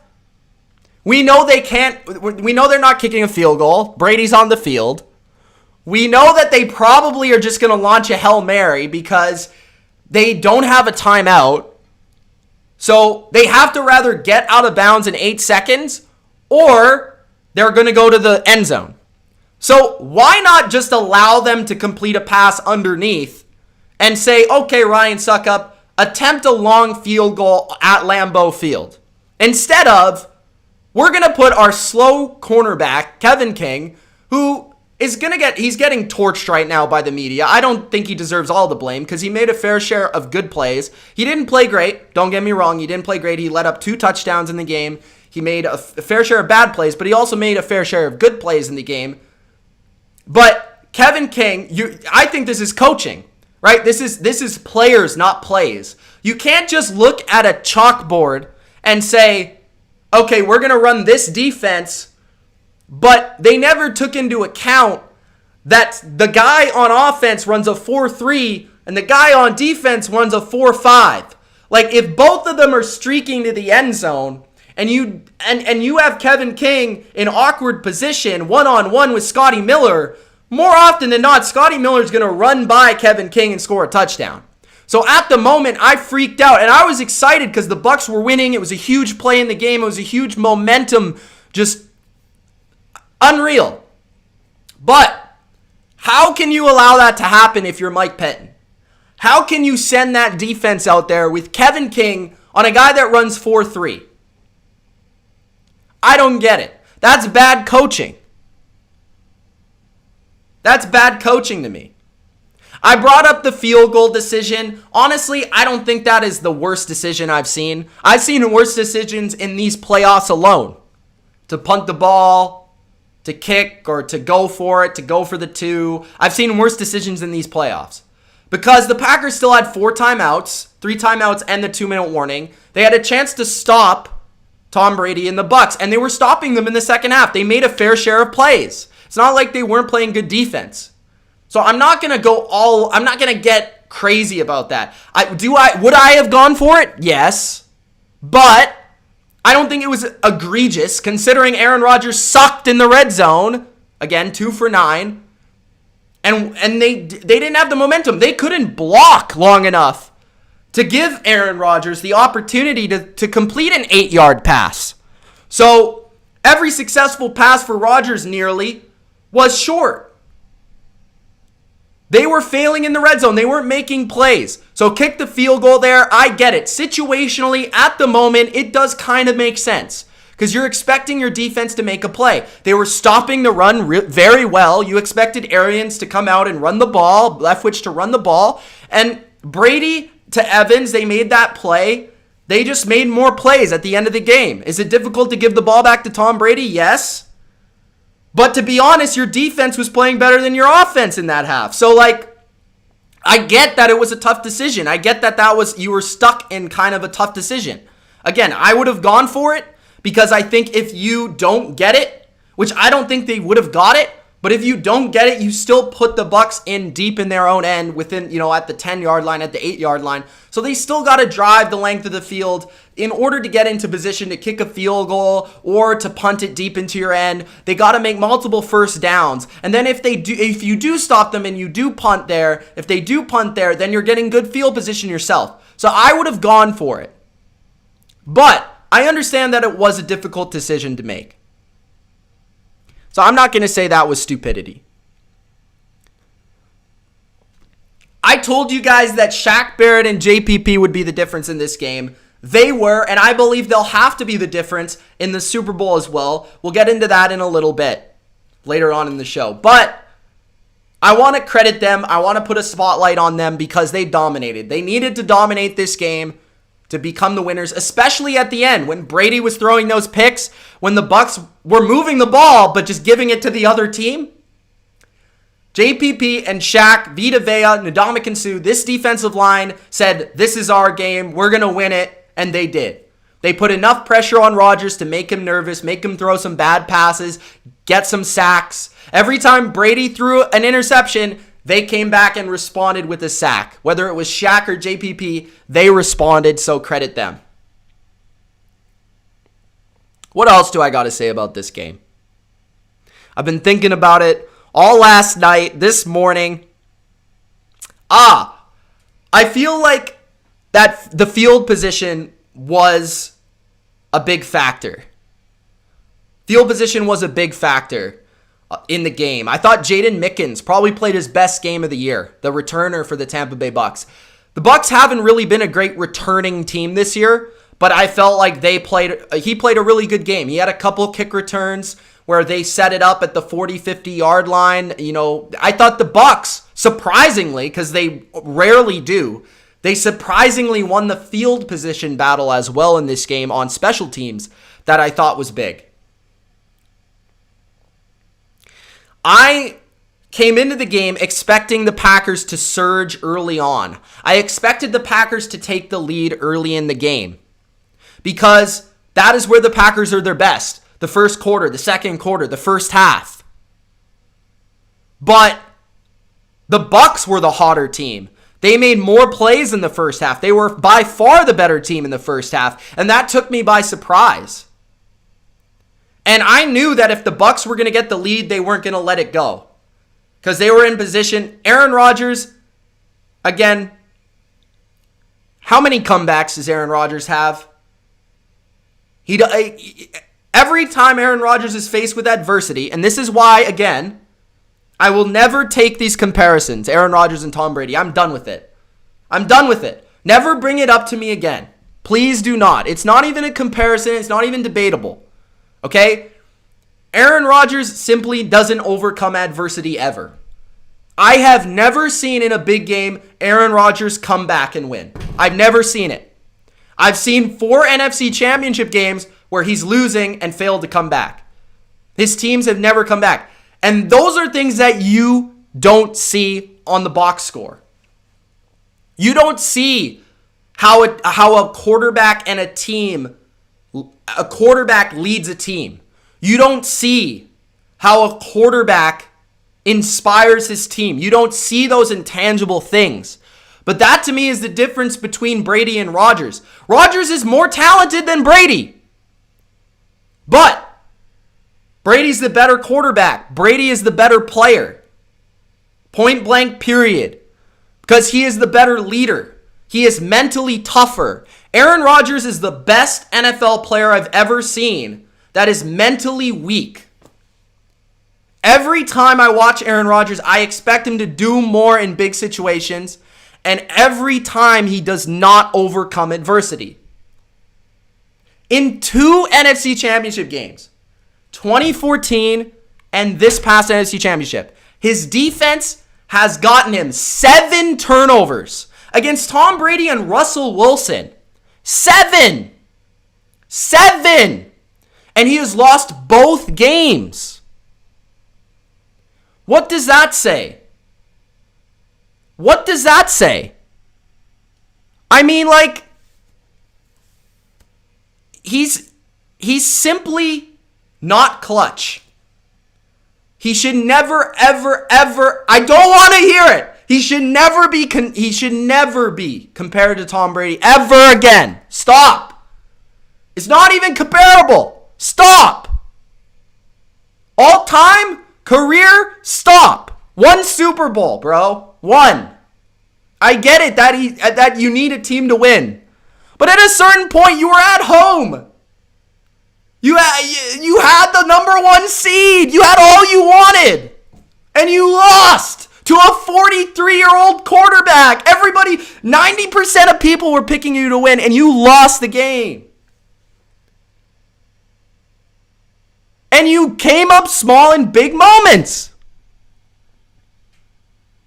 We know they're not kicking a field goal. Brady's on the field. We know that they probably are just going to launch a Hail Mary because they don't have a timeout. So they have to rather get out of bounds in 8 seconds or they're going to go to the end zone. So why not just allow them to complete a pass underneath and say, okay, Ryan Suckup, attempt a long field goal at Lambeau Field. Instead of, we're going to put our slow cornerback, Kevin King, who he's getting torched right now by the media. I don't think he deserves all the blame because he made a fair share of good plays. He didn't play great. Don't get me wrong. He didn't play great. He let up 2 touchdowns in the game. He made a fair share of bad plays, but he also made a fair share of good plays in the game. But Kevin King, I think this is coaching, right? This is players, not plays. You can't just look at a chalkboard and say, okay, we're going to run this defense, but they never took into account that the guy on offense runs a 4-3 and the guy on defense runs a 4-5. Like, if both of them are streaking to the end zone and you have Kevin King in awkward position one-on-one with Scotty Miller, more often than not, Scotty Miller's going to run by Kevin King and score a touchdown. So at the moment, I freaked out, and I was excited because the Bucs were winning. It was a huge play in the game. It was a huge momentum, just unreal. But how can you allow that to happen if you're Mike Pettin? How can you send that defense out there with Kevin King on a guy that runs 4-3? I don't get it. That's bad coaching. That's bad coaching to me. I brought up the field goal decision. Honestly, I don't think that is the worst decision I've seen. I've seen worse decisions in these playoffs alone. to punt the ball, to kick, or to go for it, to go for the 2. I've seen worse decisions in these playoffs. Because the Packers still had 4 timeouts, 3 timeouts, and the 2-minute warning. They had a chance to stop Tom Brady and the Bucs, and they were stopping them in the second half. They made a fair share of plays. It's not like they weren't playing good defense. So I'm not going to get crazy about that. Would I have gone for it? Yes. But I don't think it was egregious considering Aaron Rodgers sucked in the red zone. Again, 2 for 9. And they didn't have the momentum. They couldn't block long enough to give Aaron Rodgers the opportunity to complete an 8-yard pass. So every successful pass for Rodgers nearly was short. They were failing in the red zone. They weren't making plays. So kick the field goal there. I get it. Situationally, at the moment, it does kind of make sense. Because you're expecting your defense to make a play. They were stopping the run very well. You expected Arians to come out and run the ball, Leftwich to run the ball. And Brady to Evans, they made that play. They just made more plays at the end of the game. Is it difficult to give the ball back to Tom Brady? Yes. But to be honest, your defense was playing better than your offense in that half. So, I get that it was a tough decision. I get that you were stuck in kind of a tough decision. Again, I would have gone for it. Because I think if you don't get it, which I don't think they would have got it, but if you don't get it, you still put the Bucs in deep in their own end within, at the 10-yard line, at the 8-yard line. So they still got to drive the length of the field in order to get into position to kick a field goal or to punt it deep into your end. They got to make multiple first downs. And then if you do stop them and you do punt there, then you're getting good field position yourself. So I would have gone for it. But I understand that it was a difficult decision to make. So I'm not going to say that was stupidity. I told you guys that Shaq Barrett and JPP would be the difference in this game. They were, and I believe they'll have to be the difference in the Super Bowl as well. We'll get into that in a little bit later on in the show. But I want to credit them. I want to put a spotlight on them because they dominated. They needed to dominate this game to become the winners, especially at the end when Brady was throwing those picks, when the Bucs were moving the ball but just giving it to the other team. JPP and Shaq, Vita Vea, Ndamukong Suh, this defensive line said, this is our game, we're going to win it, and they did. They put enough pressure on Rodgers to make him nervous, make him throw some bad passes, get some sacks. Every time Brady threw an interception, they came back and responded with a sack. Whether it was Shaq or JPP, they responded, so credit them. What else do I got to say about this game? I've been thinking about it all last night, this morning. I feel like that the field position was a big factor. Field position was a big factor in the game. I thought Jaden Mickens probably played his best game of the year, the returner for the Tampa Bay Bucs. The Bucs haven't really been a great returning team this year, but I felt like he played a really good game. He had a couple kick returns where they set it up at the 40, 50-yard line. I thought the Bucs, surprisingly, because they rarely do, they surprisingly won the field position battle as well in this game on special teams that I thought was big. I came into the game expecting the Packers to surge early on. I expected the Packers to take the lead early in the game because that is where the Packers are their best. The first quarter, the second quarter, the first half. But the Bucs were the hotter team. They made more plays in the first half. They were by far the better team in the first half, and that took me by surprise. And I knew that if the Bucs were going to get the lead, they weren't going to let it go. Because they were in position. Aaron Rodgers, again, how many comebacks does Aaron Rodgers have? Every time Aaron Rodgers is faced with adversity, and this is why, again, I will never take these comparisons, Aaron Rodgers and Tom Brady. I'm done with it. I'm done with it. Never bring it up to me again. Please do not. It's not even a comparison. It's not even debatable. Okay? Aaron Rodgers simply doesn't overcome adversity ever. I have never seen in a big game Aaron Rodgers come back and win. I've never seen it. I've seen 4 NFC championship games where he's losing and failed to come back. His teams have never come back. And those are things that you don't see on the box score. You don't see how a quarterback and a quarterback leads a team. You don't see how a quarterback inspires his team. You don't see those intangible things. But that to me is the difference between Brady and Rodgers. Rodgers is more talented than Brady. But Brady's the better quarterback. Brady is the better player. Point blank, period. Because he is the better leader. He is mentally tougher. Aaron Rodgers is the best NFL player I've ever seen that is mentally weak. Every time I watch Aaron Rodgers, I expect him to do more in big situations. And every time he does not overcome adversity. In 2 NFC Championship games, 2014 and this past NFC Championship, his defense has gotten him 7 turnovers against Tom Brady and Russell Wilson. 7! And he has lost both games. What does that say? What does that say? I mean, like, he's simply not clutch. He should never, ever, ever, I don't want to hear it. He should never be compared to Tom Brady ever again. Stop. It's not even comparable. Stop. All time, career, stop. 1 Super Bowl, bro. 1. I get it that you need a team to win. But at a certain point, you were at home. You had the number 1 seed. You had all you wanted. And you lost to a 43-year-old quarterback. 90% of people were picking you to win, and you lost the game. And you came up small in big moments.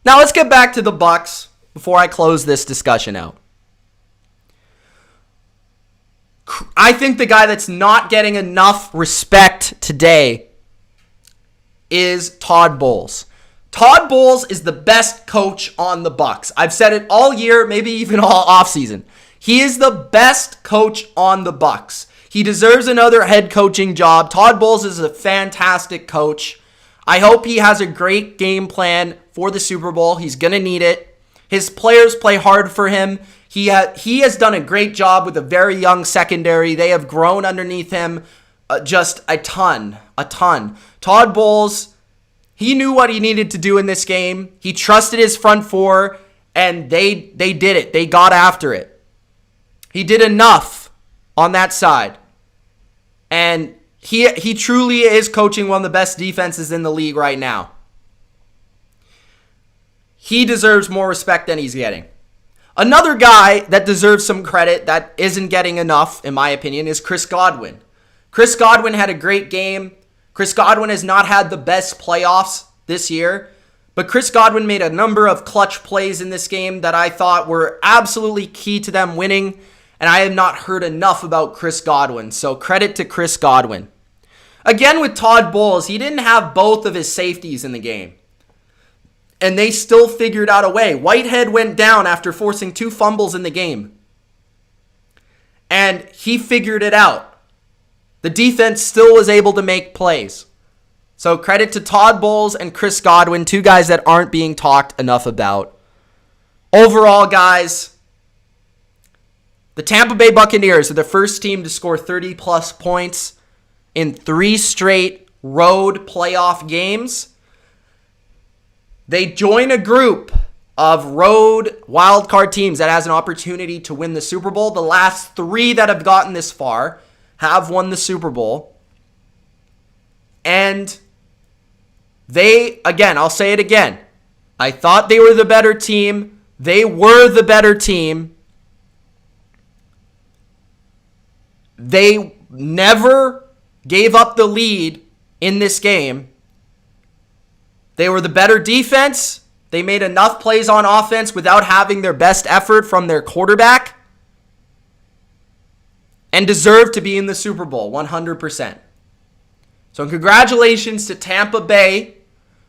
Now let's get back to the Bucs before I close this discussion out. I think the guy that's not getting enough respect today is Todd Bowles. Todd Bowles is the best coach on the Bucs. I've said it all year, maybe even all offseason. He is the best coach on the Bucs. He deserves another head coaching job. Todd Bowles is a fantastic coach. I hope he has a great game plan for the Super Bowl. He's going to need it. His players play hard for him. He has done a great job with a very young secondary. They have grown underneath him just a ton. Todd Bowles, he knew what he needed to do in this game. He trusted his front four, and they did it. They got after it. He did enough on that side. And he truly is coaching one of the best defenses in the league right now. He deserves more respect than he's getting. Another guy that deserves some credit that isn't getting enough, in my opinion, is Chris Godwin. Chris Godwin had a great game. Chris Godwin has not had the best playoffs this year, but Chris Godwin made a number of clutch plays in this game that I thought were absolutely key to them winning, and I have not heard enough about Chris Godwin, so credit to Chris Godwin. Again, with Todd Bowles, he didn't have both of his safeties in the game. And they still figured out a way. Whitehead went down after forcing 2 fumbles in the game. And he figured it out. The defense still was able to make plays. So credit to Todd Bowles and Chris Godwin, 2 guys that aren't being talked enough about. Overall, guys, the Tampa Bay Buccaneers are the first team to score 30-plus points in 3 straight road playoff games. They join a group of road wildcard teams that has an opportunity to win the Super Bowl. The last 3 that have gotten this far have won the Super Bowl. And they, again, I'll say it again. I thought they were the better team. They were the better team. They never gave up the lead in this game. They were the better defense. They made enough plays on offense without having their best effort from their quarterback. and deserve to be in the Super Bowl 100%. So congratulations to Tampa Bay.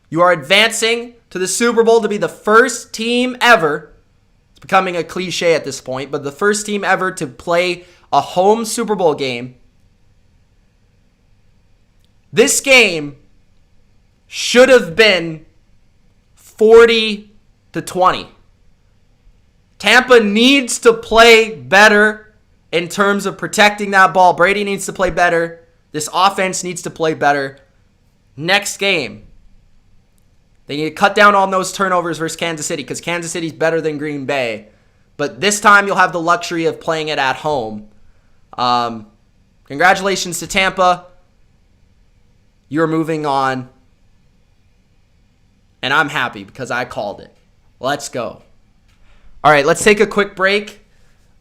You are advancing to the Super Bowl to be the first team ever. It's becoming a cliche at this point, but the first team ever to play a home Super Bowl game. This game should have been 40-20. Tampa needs to play better in terms of protecting that ball. Brady needs to play better. This offense needs to play better. Next game, they need to cut down on those turnovers versus Kansas City because Kansas City's better than Green Bay. But this time you'll have the luxury of playing it at home. Congratulations to Tampa. You're moving on. And I'm happy because I called it. Let's go. All right, let's take a quick break.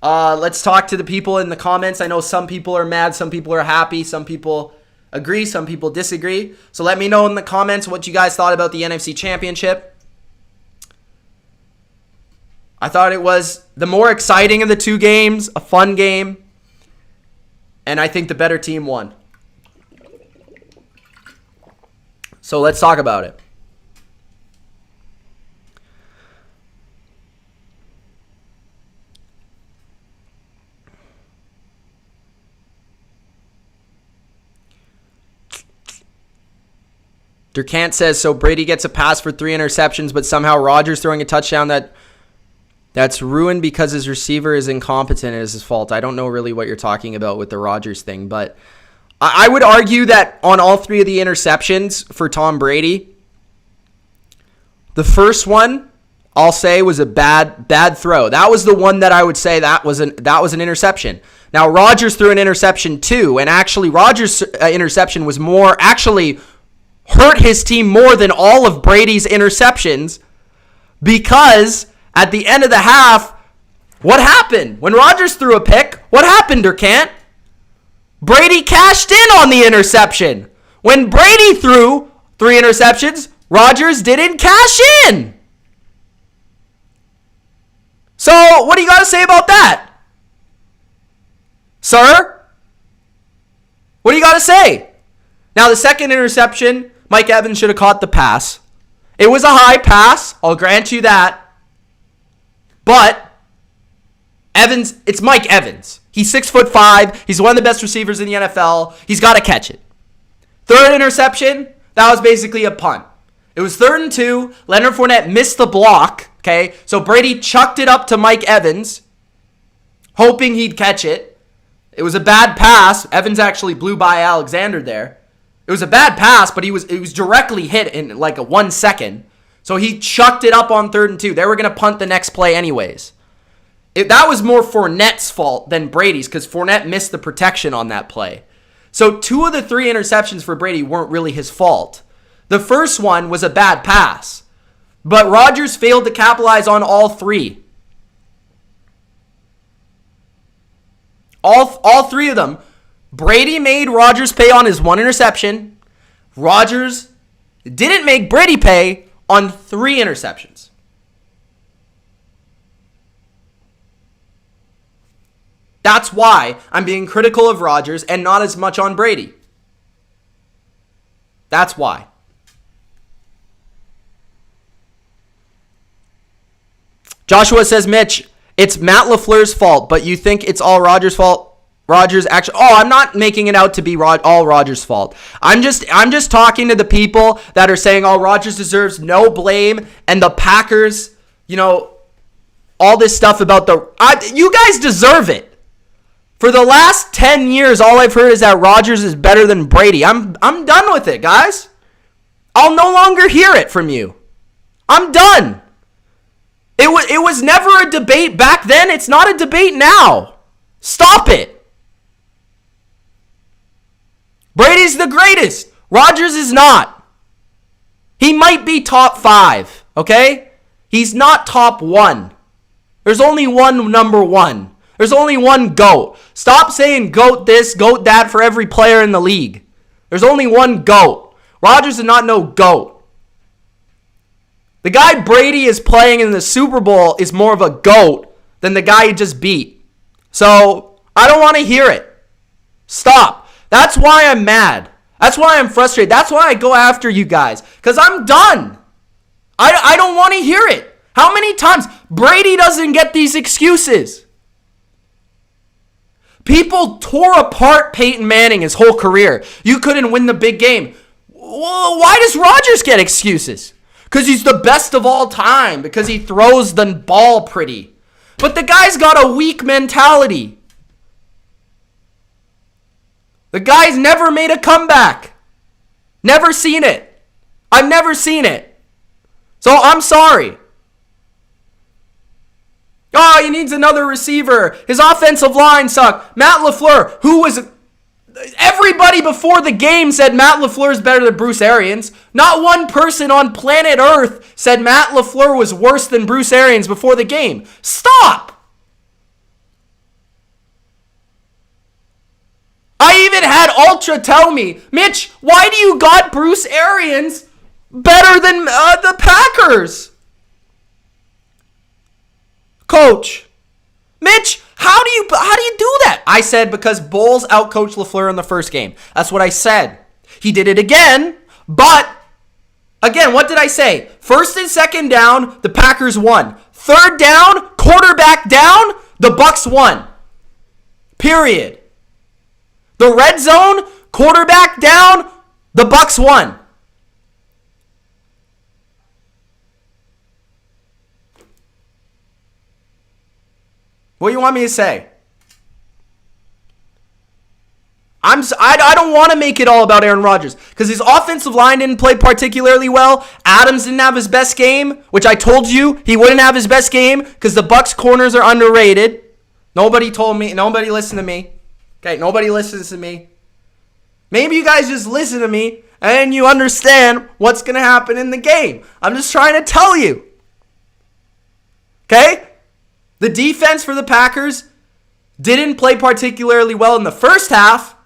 Let's talk to the people in the comments. I know some people are mad, some people are happy, some people agree, some people disagree. So let me know in the comments what you guys thought about the NFC Championship. I thought it was the more exciting of the two games, a fun game, and I think the better team won. So let's talk about it. Durkant says, so Brady gets a pass for 3 interceptions, but somehow Rodgers throwing a touchdown that's ruined because his receiver is incompetent and it's his fault. I don't know really what you're talking about with the Rodgers thing, but I would argue that on all 3 of the interceptions for Tom Brady, the first one, I'll say, was a bad throw. That was the one that I would say that was an interception. Now, Rodgers threw an interception too, and actually Rodgers' interception was hurt his team more than all of Brady's interceptions because at the end of the half, what happened? When Rodgers threw a pick, what happened, Durkant? Brady cashed in on the interception. When Brady threw 3 interceptions, Rodgers didn't cash in. So, what do you got to say about that? Sir? What do you got to say? Now, the second interception, Mike Evans should have caught the pass. It was a high pass. I'll grant you that. But Evans, it's Mike Evans. He's 6'5". He's one of the best receivers in the NFL. He's got to catch it. Third interception, that was basically a punt. It was 3rd and 2. Leonard Fournette missed the block. Okay, so Brady chucked it up to Mike Evans, hoping he'd catch it. It was a bad pass. Evans actually blew by Alexander there. It was a bad pass, but it was directly hit in like a 1 second. So he chucked it up on 3rd and 2. They were going to punt the next play anyways. That was more Fournette's fault than Brady's because Fournette missed the protection on that play. So 2 of the 3 interceptions for Brady weren't really his fault. The first one was a bad pass, but Rodgers failed to capitalize on all 3. All 3 of them. Brady made Rodgers pay on his 1 interception. Rodgers didn't make Brady pay on 3 interceptions. That's why I'm being critical of Rodgers and not as much on Brady. That's why. Joshua says, Mitch, it's Matt LaFleur's fault, but you think it's all Rodgers' fault? Rodgers actually... Oh, I'm not making it out to be all Rodgers' fault. I'm just talking to the people that are saying, oh, Rodgers deserves no blame, and the Packers, all this stuff about you guys deserve it. For the last 10 years, all I've heard is that Rodgers is better than Brady. I'm done with it, guys. I'll no longer hear it from you. I'm done. It was never a debate back then. It's not a debate now. Stop it. Brady's the greatest. Rodgers is not. He might be top 5, okay? He's not top 1. There's only one number 1. There's only one GOAT. Stop saying GOAT this, GOAT that for every player in the league. There's only one GOAT. Rodgers is not no GOAT. The guy Brady is playing in the Super Bowl is more of a GOAT than the guy he just beat. So, I don't want to hear it. Stop. That's why I'm mad. That's why I'm frustrated. That's why I go after you guys. Because I'm done. I don't want to hear it. How many times? Brady doesn't get these excuses. People tore apart Peyton Manning his whole career. You couldn't win the big game. Well, why does Rodgers get excuses? Because he's the best of all time. Because he throws the ball pretty. But the guy's got a weak mentality. The guy's never made a comeback. Never seen it. I've never seen it. So I'm sorry. Oh, he needs another receiver. His offensive line sucked. Matt LaFleur, who was... Everybody before the game said Matt LaFleur is better than Bruce Arians. Not one person on planet Earth said Matt LaFleur was worse than Bruce Arians before the game. Stop! I even had Ultra tell me, Mitch, why do you got Bruce Arians better than the Packers? Coach, Mitch, how do you do that? I said because Bowles outcoached LaFleur in the first game. That's what I said. He did it again, but again, what did I say? First and second down, the Packers won. Third down, quarterback down, the Bucks won. Period. The red zone, quarterback down, the Bucks won. What do you want me to say? I don't want to make it all about Aaron Rodgers because his offensive line didn't play particularly well. Adams didn't have his best game, which I told you he wouldn't have his best game because the Bucks corners are underrated. Nobody told me. Nobody listened to me. Okay, nobody listens to me. Maybe you guys just listen to me and you understand what's going to happen in the game. I'm just trying to tell you. Okay? The defense for the Packers didn't play particularly well in the first half.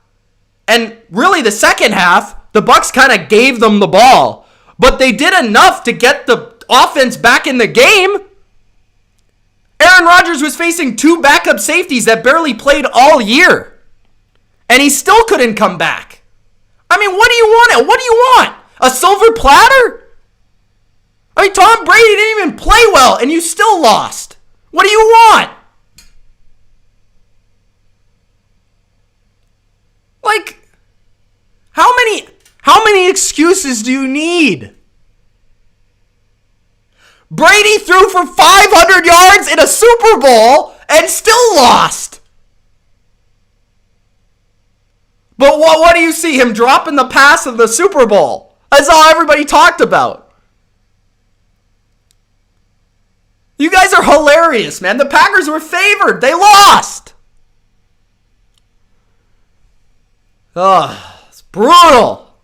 And really the second half, the Bucks kind of gave them the ball. But they did enough to get the offense back in the game. Aaron Rodgers was facing two backup safeties that barely played all year. And he still couldn't come back. I mean, what do you want? What do you want? A silver platter? I mean, Tom Brady didn't even play well and you still lost. What do you want? Like, how many excuses do you need? Brady threw for 500 yards in a Super Bowl and still lost. But what do you see? Him dropping the pass of the Super Bowl. That's all everybody talked about. You guys are hilarious, man. The Packers were favored. They lost. Ugh, it's brutal.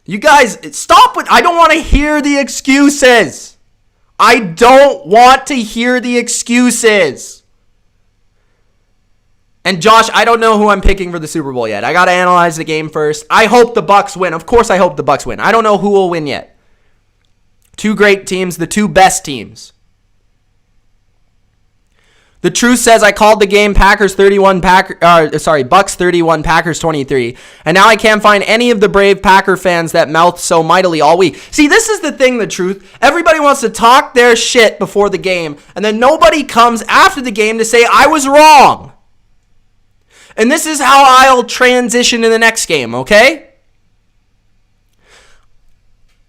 You guys, stop with... I don't want to hear the excuses. I don't want to hear the excuses. And Josh, I don't know who I'm picking for the Super Bowl yet. I got to analyze the game first. I hope the Bucks win. Of course I hope the Bucks win. I don't know who will win yet. Two great teams, the two best teams. The truth says I called the game Bucks 31, Packers 23. And now I can't find any of the brave Packer fans that mouthed so mightily all week. See, this is the thing, the truth. Everybody wants to talk their shit before the game, and then nobody comes after the game to say I was wrong. And this is how I'll transition to the next game, okay?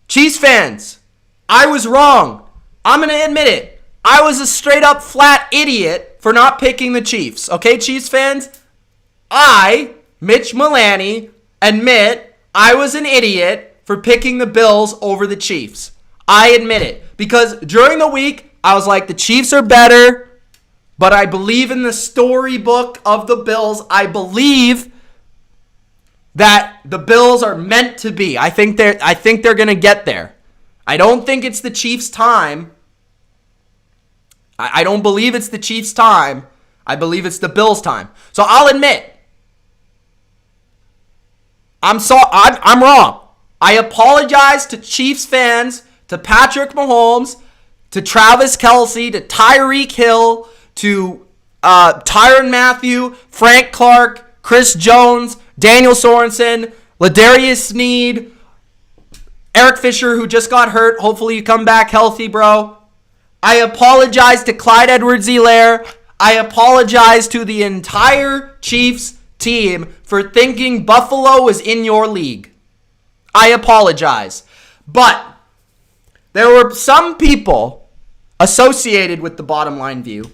Chiefs fans, I was wrong. I'm going to admit it. I was a straight up flat idiot for not picking the Chiefs. Okay, Chiefs fans? I, Mitch Milani, admit I was an idiot for picking the Bills over the Chiefs. I admit it. Because during the week, I was like, the Chiefs are better, but I believe in the storybook of the Bills. I believe that the Bills are meant to be. I think they're going to get there. I don't think it's the Chiefs' time. I don't believe it's the Chiefs' time. I believe it's the Bills' time. So I'll admit, I'm wrong. I apologize to Chiefs fans, to Patrick Mahomes, to Travis Kelce, to Tyreek Hill, to Tyrann Mathieu, Frank Clark, Chris Jones, Daniel Sorensen, Ladarius Sneed, Eric Fisher, who just got hurt. Hopefully you come back healthy, bro. I apologize to Clyde Edwards-Helaire. I apologize to the entire Chiefs team for thinking Buffalo was in your league. I apologize. But there were some people associated with the Bottom Line View,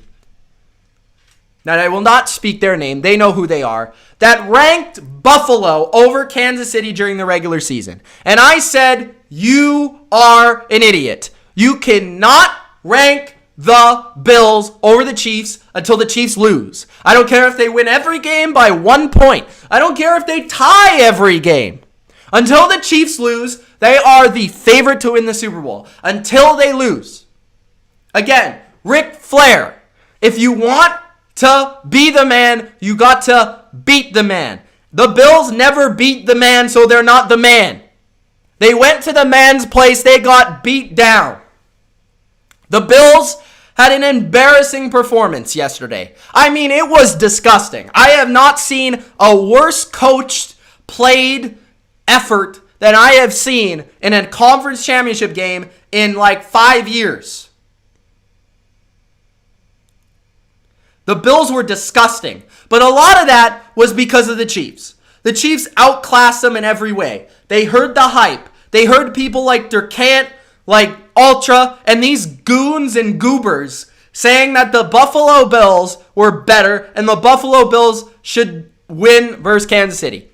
that I will not speak their name, they know who they are, that ranked Buffalo over Kansas City during the regular season. And I said, you are an idiot. You cannot rank the Bills over the Chiefs until the Chiefs lose. I don't care if they win every game by 1 point. I don't care if they tie every game. Until the Chiefs lose, they are the favorite to win the Super Bowl. Until they lose. Again, Ric Flair, if you want to be the man, you got to beat the man. The Bills never beat the man, so they're not the man. They went to the man's place, they got beat down. The Bills had an embarrassing performance yesterday. I mean, it was disgusting. I have not seen a worse coached, played effort than I have seen in a conference championship game in like 5 years. The Bills were disgusting. But a lot of that was because of the Chiefs. The Chiefs outclassed them in every way. They heard the hype. They heard people like Durkant, like Ultra, and these goons and goobers saying that the Buffalo Bills were better and the Buffalo Bills should win versus Kansas City.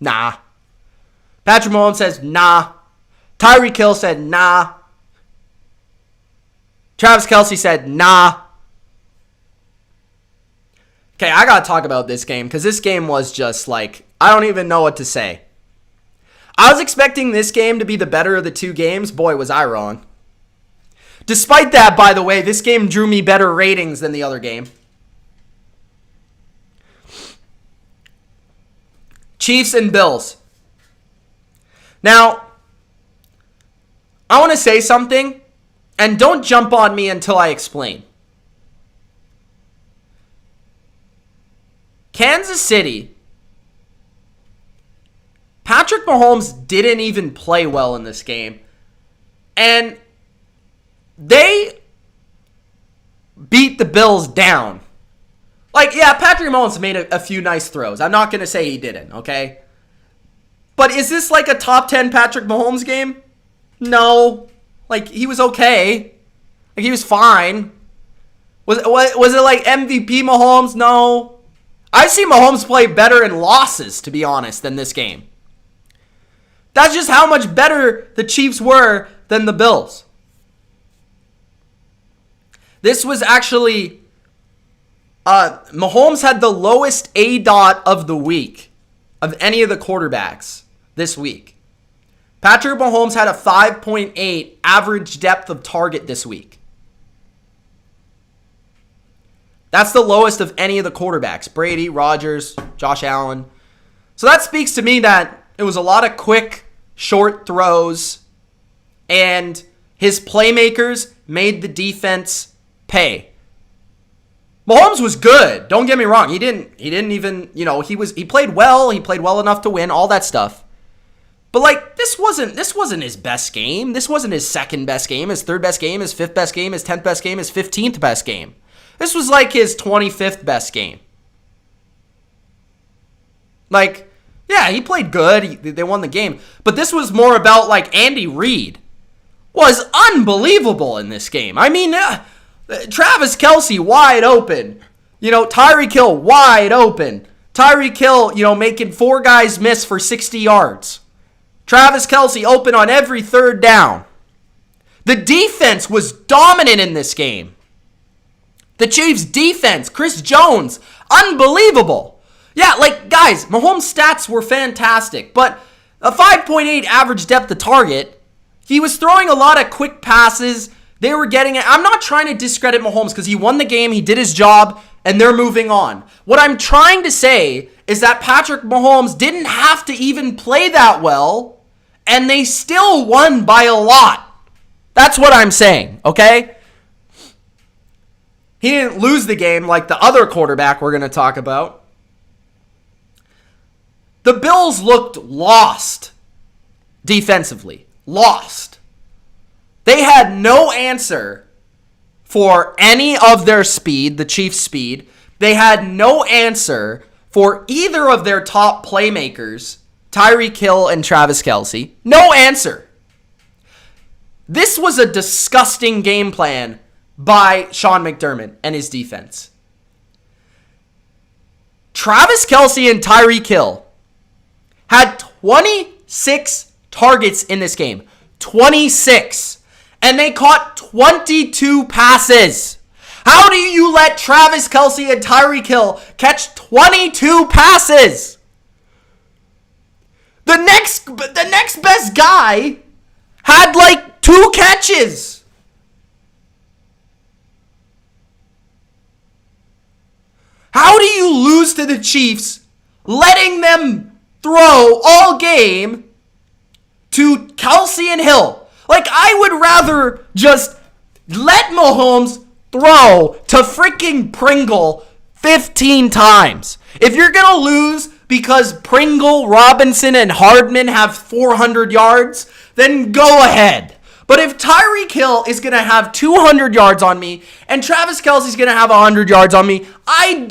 Nah. Patrick Mahomes says nah. Tyreek Hill said nah. Travis Kelce said, nah. Okay, I got to talk about this game because this game was just like, I don't even know what to say. I was expecting this game to be the better of the two games. Boy, was I wrong. Despite that, by the way, this game drew me better ratings than the other game. Chiefs and Bills. Now, I want to say something. And don't jump on me until I explain. Kansas City, Patrick Mahomes didn't even play well in this game. And they beat the Bills down. Like, yeah, Patrick Mahomes made a few nice throws. I'm not going to say he didn't, okay? But is this like a top 10 Patrick Mahomes game? No. Like, he was okay. Like, he was fine. Was it like MVP Mahomes? No. I've seen Mahomes play better in losses, to be honest, than this game. That's just how much better the Chiefs were than the Bills. This was actually... Mahomes had the lowest ADOT of the week of any of the quarterbacks this week. Patrick Mahomes had a 5.8 average depth of target this week. That's the lowest of any of the quarterbacks. Brady, Rodgers, Josh Allen. So that speaks to me that it was a lot of quick, short throws, and his playmakers made the defense pay. Mahomes was good. Don't get me wrong. He didn't even, he played well. He played well enough to win, all that stuff. But like, this wasn't his best game. This wasn't his second best game, his third best game, his fifth best game, his 10th best game, his 15th best game. This was like his 25th best game. Like, yeah, he played good. They won the game. But this was more about like Andy Reid was unbelievable in this game. I mean, Travis Kelce wide open. Tyreek Hill wide open. Tyreek Hill, making four guys miss for 60 yards. Travis Kelce open on every third down. The defense was dominant in this game. The Chiefs' defense, Chris Jones, unbelievable. Yeah, like, guys, Mahomes' stats were fantastic, but a 5.8 average depth of target, he was throwing a lot of quick passes. They were getting it. I'm not trying to discredit Mahomes because he won the game, he did his job, and they're moving on. What I'm trying to say is that Patrick Mahomes didn't have to even play that well, and they still won by a lot. That's what I'm saying, okay? He didn't lose the game like the other quarterback we're going to talk about. The Bills looked lost defensively. Lost. They had no answer for any of their speed, the Chiefs' speed. They had no answer for either of their top playmakers, Tyreek Hill and Travis Kelce. No answer. This was a disgusting game plan by Sean McDermott and his defense. Travis Kelce and Tyreek Hill had 26 targets in this game. 26. And they caught 22 passes. How do you let Travis Kelce and Tyreek Hill catch 22 passes? The next best guy had like 2 catches. How do you lose to the Chiefs, letting them throw all game to Kelce and Hill? Like, I would rather just let Mahomes throw to freaking Pringle 15 times. If you're going to lose because Pringle, Robinson, and Hardman have 400 yards, then go ahead. But if Tyreek Hill is going to have 200 yards on me and Travis Kelce's going to have 100 yards on me, I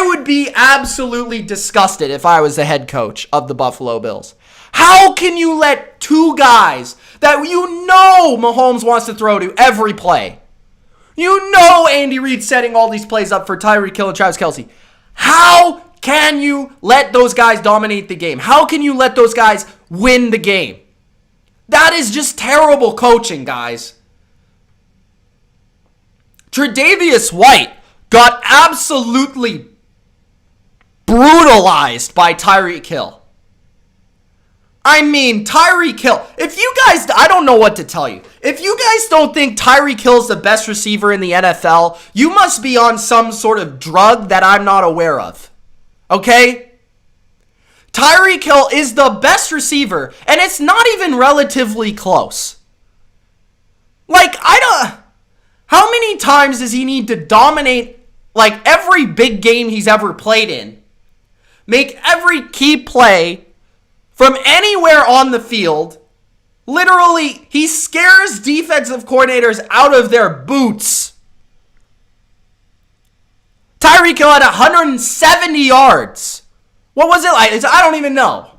would be absolutely disgusted if I was the head coach of the Buffalo Bills. How can you let 2 guys that you know Mahomes wants to throw to every play? You know Andy Reid's setting all these plays up for Tyreek Hill and Travis Kelce. How can you let those guys dominate the game? How can you let those guys win the game? That is just terrible coaching, guys. Tre'Davious White got absolutely brutalized by Tyreek Hill. I mean, Tyreek Hill. If you guys, I don't know what to tell you. If you guys don't think Tyreek Hill's the best receiver in the NFL, you must be on some sort of drug that I'm not aware of. Okay? Tyreek Hill is the best receiver, and it's not even relatively close. Like, how many times does he need to dominate, like, every big game he's ever played in? Make every key play from anywhere on the field. Literally, he scares defensive coordinators out of their boots. Tyreek Hill had 170 yards. What was it like? I don't even know.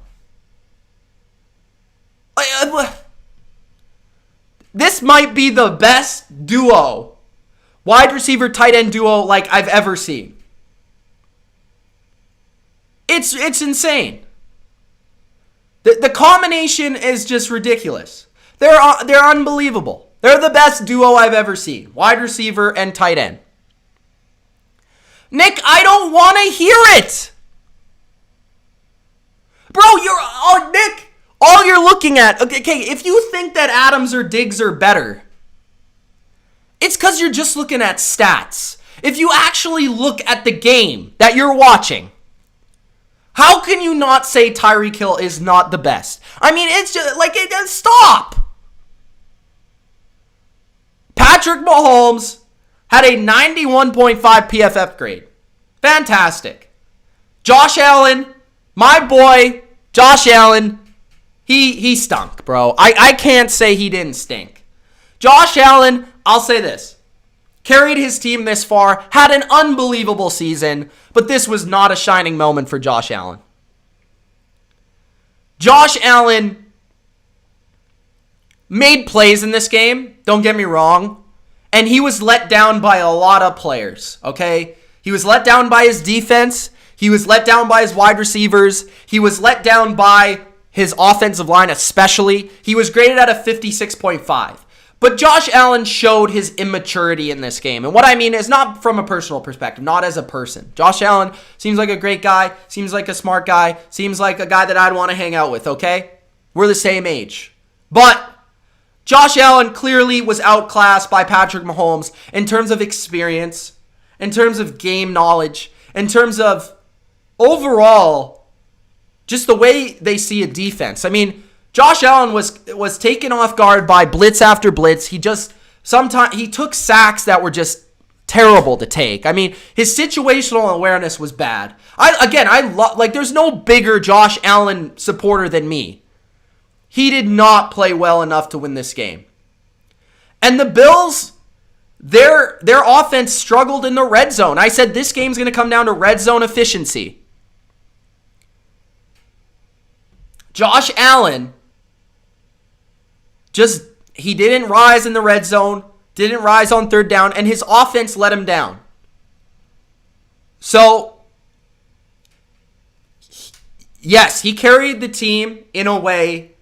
This might be the best duo, wide receiver, tight end duo like I've ever seen. It's insane. The combination is just ridiculous. They're unbelievable. They're the best duo I've ever seen, wide receiver and tight end. Nick, I don't want to hear it. Bro, Nick, all you're looking at, okay, if you think that Adams or Diggs are better, it's because you're just looking at stats. If you actually look at the game that you're watching, how can you not say Tyreek Hill is not the best? I mean, it's just like, stop. Patrick Mahomes had a 91.5 PFF grade. Fantastic. Josh Allen, my boy, Josh Allen, he stunk, bro. I can't say he didn't stink. Josh Allen, I'll say this. Carried his team this far, had an unbelievable season, but this was not a shining moment for Josh Allen. Josh Allen made plays in this game, don't get me wrong, and he was let down by a lot of players, okay? He was let down by his defense. He was let down by his wide receivers. He was let down by his offensive line especially. He was graded at a 56.5. But Josh Allen showed his immaturity in this game. And what I mean is not from a personal perspective, not as a person. Josh Allen seems like a great guy, seems like a smart guy, seems like a guy that I'd want to hang out with, okay? We're the same age. But Josh Allen clearly was outclassed by Patrick Mahomes in terms of experience, in terms of game knowledge, in terms of overall just the way they see a defense. I mean, Josh Allen was taken off guard by blitz after blitz. He took sacks that were just terrible to take. I mean, his situational awareness was bad. There's no bigger Josh Allen supporter than me. He did not play well enough to win this game. And the Bills, their offense struggled in the red zone. I said this game's going to come down to red zone efficiency. Josh Allen he didn't rise in the red zone, didn't rise on third down, and his offense let him down. So, yes, he carried the team in a way,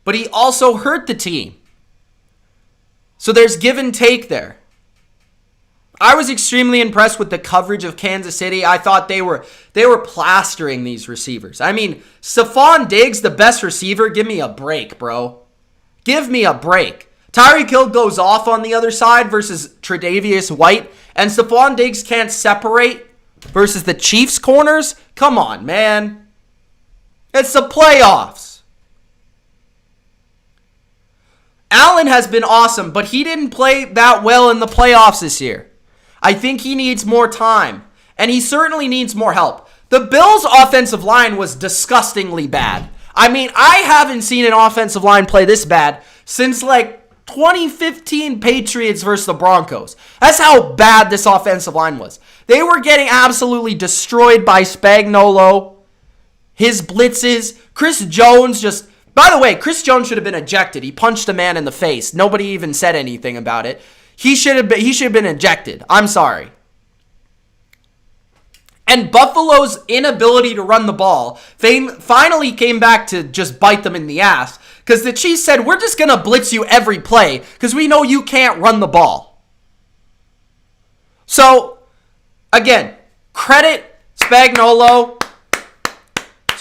but he also hurt the team. So there's give and take there. I was extremely impressed with the coverage of Kansas City. I thought they were plastering these receivers. I mean, Stephon Diggs, the best receiver, give me a break, bro. Give me a break. Tyreek Hill goes off on the other side versus Tre'Davious White, and Stephon Diggs can't separate versus the Chiefs corners? Come on, man. It's the playoffs. Allen has been awesome, but he didn't play that well in the playoffs this year. I think he needs more time, and he certainly needs more help. The Bills' offensive line was disgustingly bad. I mean, I haven't seen an offensive line play this bad since 2015 Patriots versus the Broncos. That's how bad this offensive line was. They were getting absolutely destroyed by Spagnuolo, his blitzes. Chris Jones by the way, Chris Jones should have been ejected. He punched a man in the face. Nobody even said anything about it. He should have been ejected. I'm sorry. And Buffalo's inability to run the ball finally came back to just bite them in the ass, because the Chiefs said, we're just going to blitz you every play because we know you can't run the ball. So, again, credit Spagnuolo.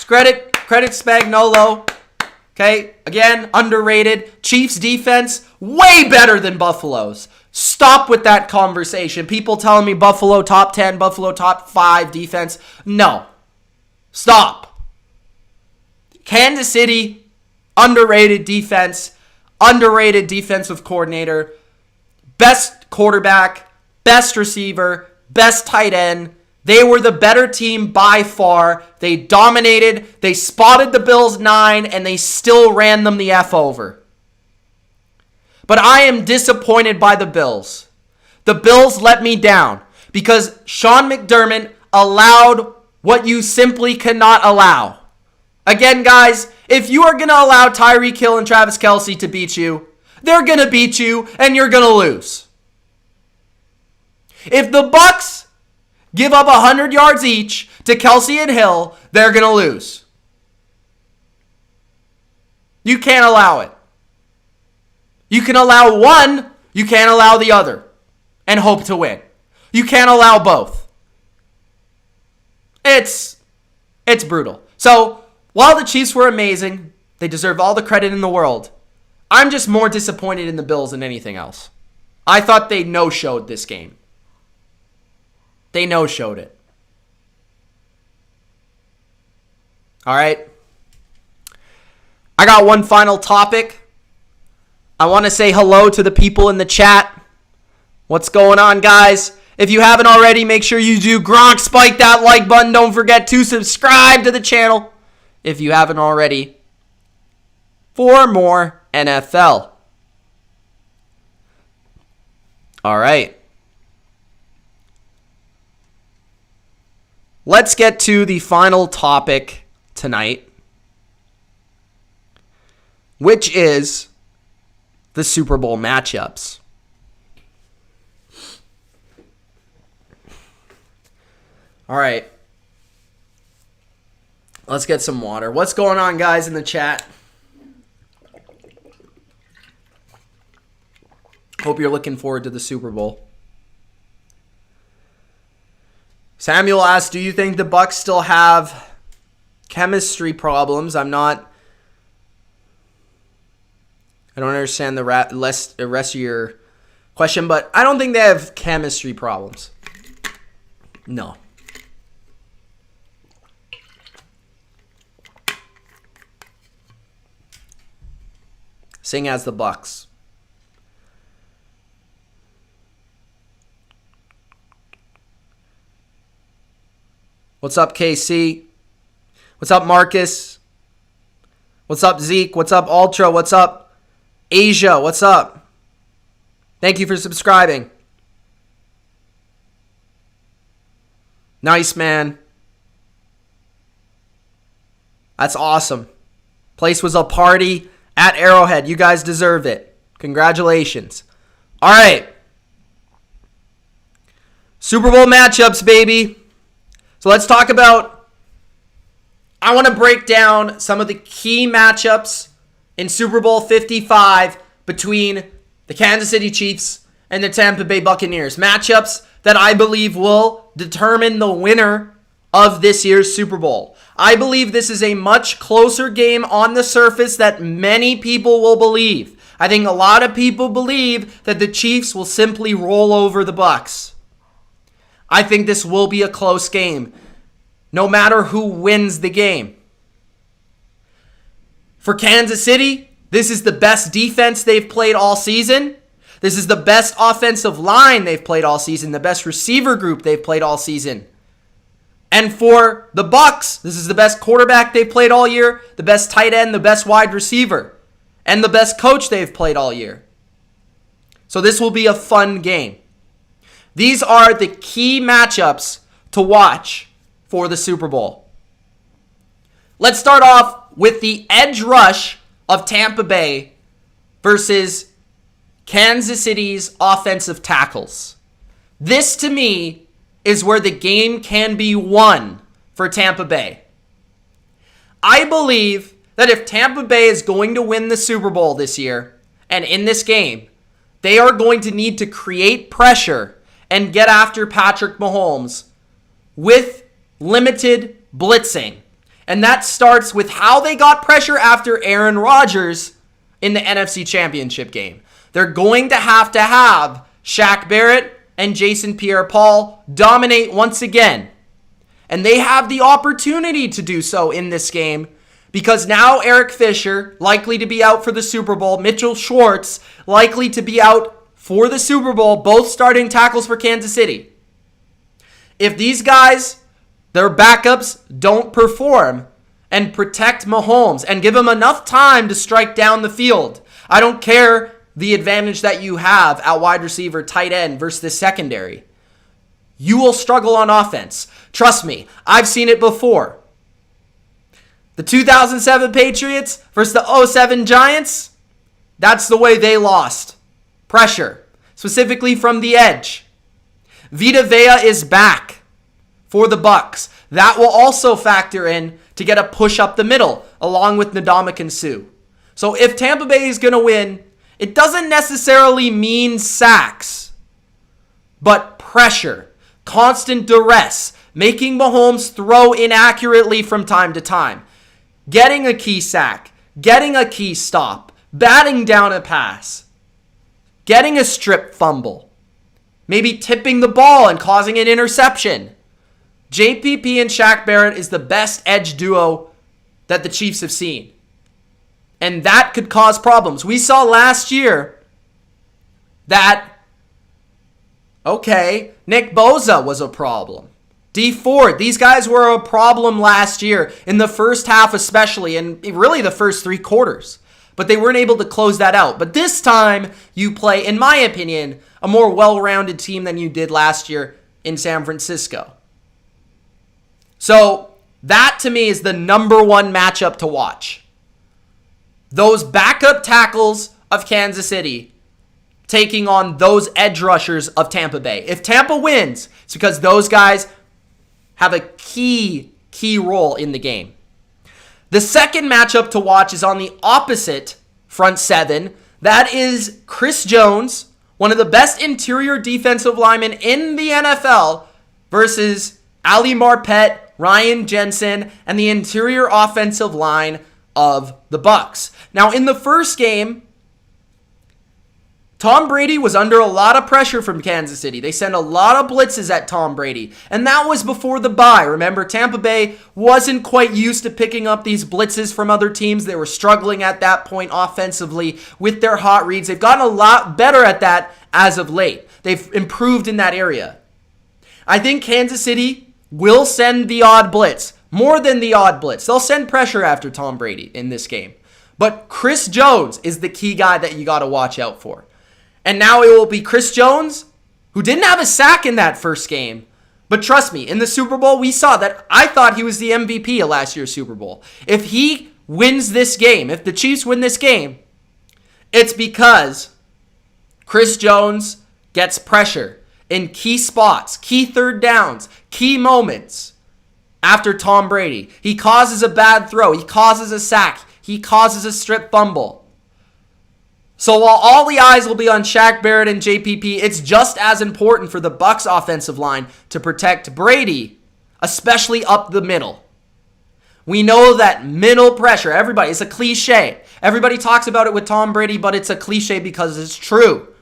Credit Spagnuolo. Okay, again, underrated. Chiefs defense, way better than Buffalo's. Stop with that conversation. People telling me Buffalo top 10, Buffalo top 5 defense. No. Stop. Kansas City, underrated defense, underrated defensive coordinator, best quarterback, best receiver, best tight end. They were the better team by far. They dominated. They spotted the Bills 9, and they still ran them the F over. But I am disappointed by the Bills. The Bills let me down because Sean McDermott allowed what you simply cannot allow. Again, guys, if you are going to allow Tyreek Hill and Travis Kelce to beat you, they're going to beat you and you're going to lose. If the Bucs give up 100 yards each to Kelce and Hill, they're going to lose. You can't allow it. You can allow one, you can't allow the other, and hope to win. You can't allow both. It's brutal. So, while the Chiefs were amazing, they deserve all the credit in the world, I'm just more disappointed in the Bills than anything else. I thought they no-showed this game. They no-showed it. All right. I got one final topic. I want to say hello to the people in the chat. What's going on, guys? If you haven't already, make sure you do Gronk spike that like button. Don't forget to subscribe to the channel if you haven't already for more NFL. All right. Let's get to the final topic tonight, which is the Super Bowl matchups. All right. Let's get some water. What's going on, guys, in the chat? Hope you're looking forward to the Super Bowl. Samuel asks, do you think the Bucs still have chemistry problems? I don't understand the rest of your question, but I don't think they have chemistry problems. No. Sing as the Bucks. What's up, KC? What's up, Marcus? What's up, Zeke? What's up, Ultra? What's up, Asia? What's up? Thank you for subscribing. Nice, man. That's awesome. Place was a party at Arrowhead. You guys deserve it. Congratulations. All right. Super Bowl matchups, baby. So let's talk about, I want to break down some of the key matchups in Super Bowl 55 between the Kansas City Chiefs and the Tampa Bay Buccaneers. Matchups that I believe will determine the winner of this year's Super Bowl. I believe this is a much closer game on the surface than many people will believe. I think a lot of people believe that the Chiefs will simply roll over the Bucs. I think this will be a close game, no matter who wins the game. For Kansas City, this is the best defense they've played all season. This is the best offensive line they've played all season, the best receiver group they've played all season. And for the Bucs, this is the best quarterback they've played all year, the best tight end, the best wide receiver, and the best coach they've played all year. So this will be a fun game. These are the key matchups to watch for the Super Bowl. Let's start off with the edge rush of Tampa Bay versus Kansas City's offensive tackles. This, to me, is where the game can be won for Tampa Bay. I believe that if Tampa Bay is going to win the Super Bowl this year, and in this game, they are going to need to create pressure and get after Patrick Mahomes with limited blitzing. And that starts with how they got pressure after Aaron Rodgers in the NFC Championship game. They're going to have Shaq Barrett and Jason Pierre-Paul dominate once again. And they have the opportunity to do so in this game because now Eric Fisher, likely to be out for the Super Bowl, Mitchell Schwartz, likely to be out for the Super Bowl, both starting tackles for Kansas City. If these guys, their backups, don't perform and protect Mahomes and give him enough time to strike down the field, I don't care the advantage that you have at wide receiver, tight end versus the secondary, you will struggle on offense. Trust me, I've seen it before. The 2007 Patriots versus the 2007 Giants, that's the way they lost. Pressure, specifically from the edge. Vita Vea is back for the Bucs. That will also factor in to get a push up the middle, along with Ndamukong Suh. So if Tampa Bay is going to win, it doesn't necessarily mean sacks, but pressure, constant duress, making Mahomes throw inaccurately from time to time, getting a key sack, getting a key stop, batting down a pass, getting a strip fumble, maybe tipping the ball and causing an interception. JPP and Shaq Barrett is the best edge duo that the Chiefs have seen. And that could cause problems. We saw last year that, Nick Bosa was a problem. D Ford, these guys were a problem last year in the first half especially, and really the first three quarters. But they weren't able to close that out. But this time, you play, in my opinion, a more well-rounded team than you did last year in San Francisco. So that, to me, is the number one matchup to watch. Those backup tackles of Kansas City taking on those edge rushers of Tampa Bay. If Tampa wins, it's because those guys have a key role in the game. The second matchup to watch is on the opposite front seven. That is Chris Jones, one of the best interior defensive linemen in the NFL, versus Ali Marpet, Ryan Jensen, and the interior offensive line of the Bucs. Now, in the first game, Tom Brady was under a lot of pressure from Kansas City. They sent a lot of blitzes at Tom Brady, and that was before the bye. Remember, Tampa Bay wasn't quite used to picking up these blitzes from other teams. They were struggling at that point offensively with their hot reads. They've gotten a lot better at that as of late. They've improved in that area. I think Kansas City will send the odd blitz, more than the odd blitz. They'll send pressure after Tom Brady in this game. But Chris Jones is the key guy that you got to watch out for. And now it will be Chris Jones, who didn't have a sack in that first game. But trust me, in the Super Bowl, we saw that. I thought he was the MVP of last year's Super Bowl. If he wins this game, if the Chiefs win this game, it's because Chris Jones gets pressure in key spots, key third downs, key moments after Tom Brady. He causes a bad throw. He causes a sack. He causes a strip fumble. So while all the eyes will be on Shaq Barrett and JPP, it's just as important for the Bucs offensive line to protect Brady, especially up the middle. We know that middle pressure, everybody, it's a cliche. Everybody talks about it with Tom Brady, but it's a cliche because it's true.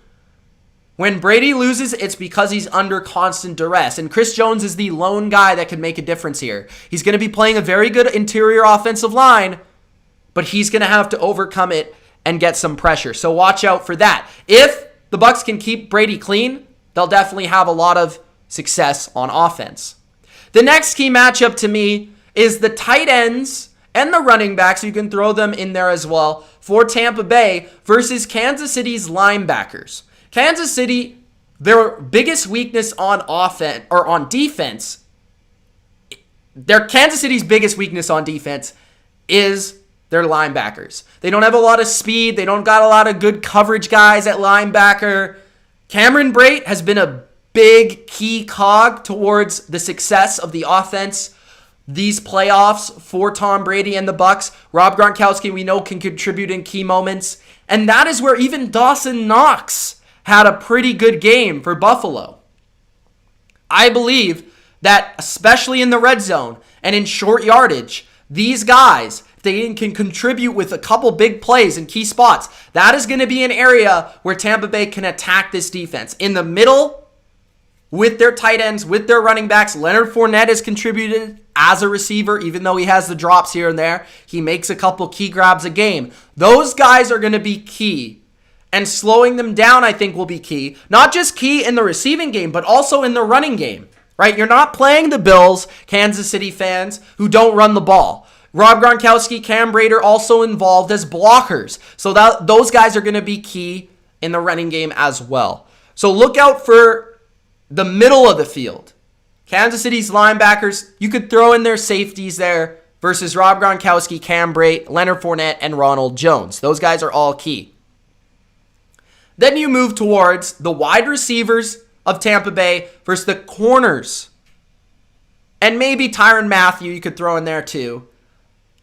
When Brady loses, it's because he's under constant duress. And Chris Jones is the lone guy that can make a difference here. He's going to be playing a very good interior offensive line, but he's going to have to overcome it and get some pressure. So watch out for that. If the Bucs can keep Brady clean, they'll definitely have a lot of success on offense. The next key matchup to me is the tight ends and the running backs. You can throw them in there as well for Tampa Bay versus Kansas City's linebackers. Kansas City, their biggest weakness on offense or on defense, Kansas City's biggest weakness on defense is their linebackers. They don't have a lot of speed. They don't got a lot of good coverage guys at linebacker. Cameron Brate has been a big key cog towards the success of the offense these playoffs for Tom Brady and the Bucs. Rob Gronkowski, we know, can contribute in key moments. And that is where even Dawson Knox had a pretty good game for Buffalo. I believe that, especially in the red zone and in short yardage, these guys, they can contribute with a couple big plays in key spots. That is going to be an area where Tampa Bay can attack this defense. In the middle, with their tight ends, with their running backs, Leonard Fournette has contributed as a receiver, even though he has the drops here and there. He makes a couple key grabs a game. Those guys are going to be key. And slowing them down, I think, will be key. Not just key in the receiving game, but also in the running game. Right? You're not playing the Bills, Kansas City fans, who don't run the ball. Rob Gronkowski, Cam Brate also involved as blockers. So those guys are going to be key in the running game as well. So look out for the middle of the field. Kansas City's linebackers, you could throw in their safeties there versus Rob Gronkowski, Cam Brate, Leonard Fournette, and Ronald Jones. Those guys are all key. Then you move towards the wide receivers of Tampa Bay versus the corners. And maybe Tyrann Mathieu you could throw in there too,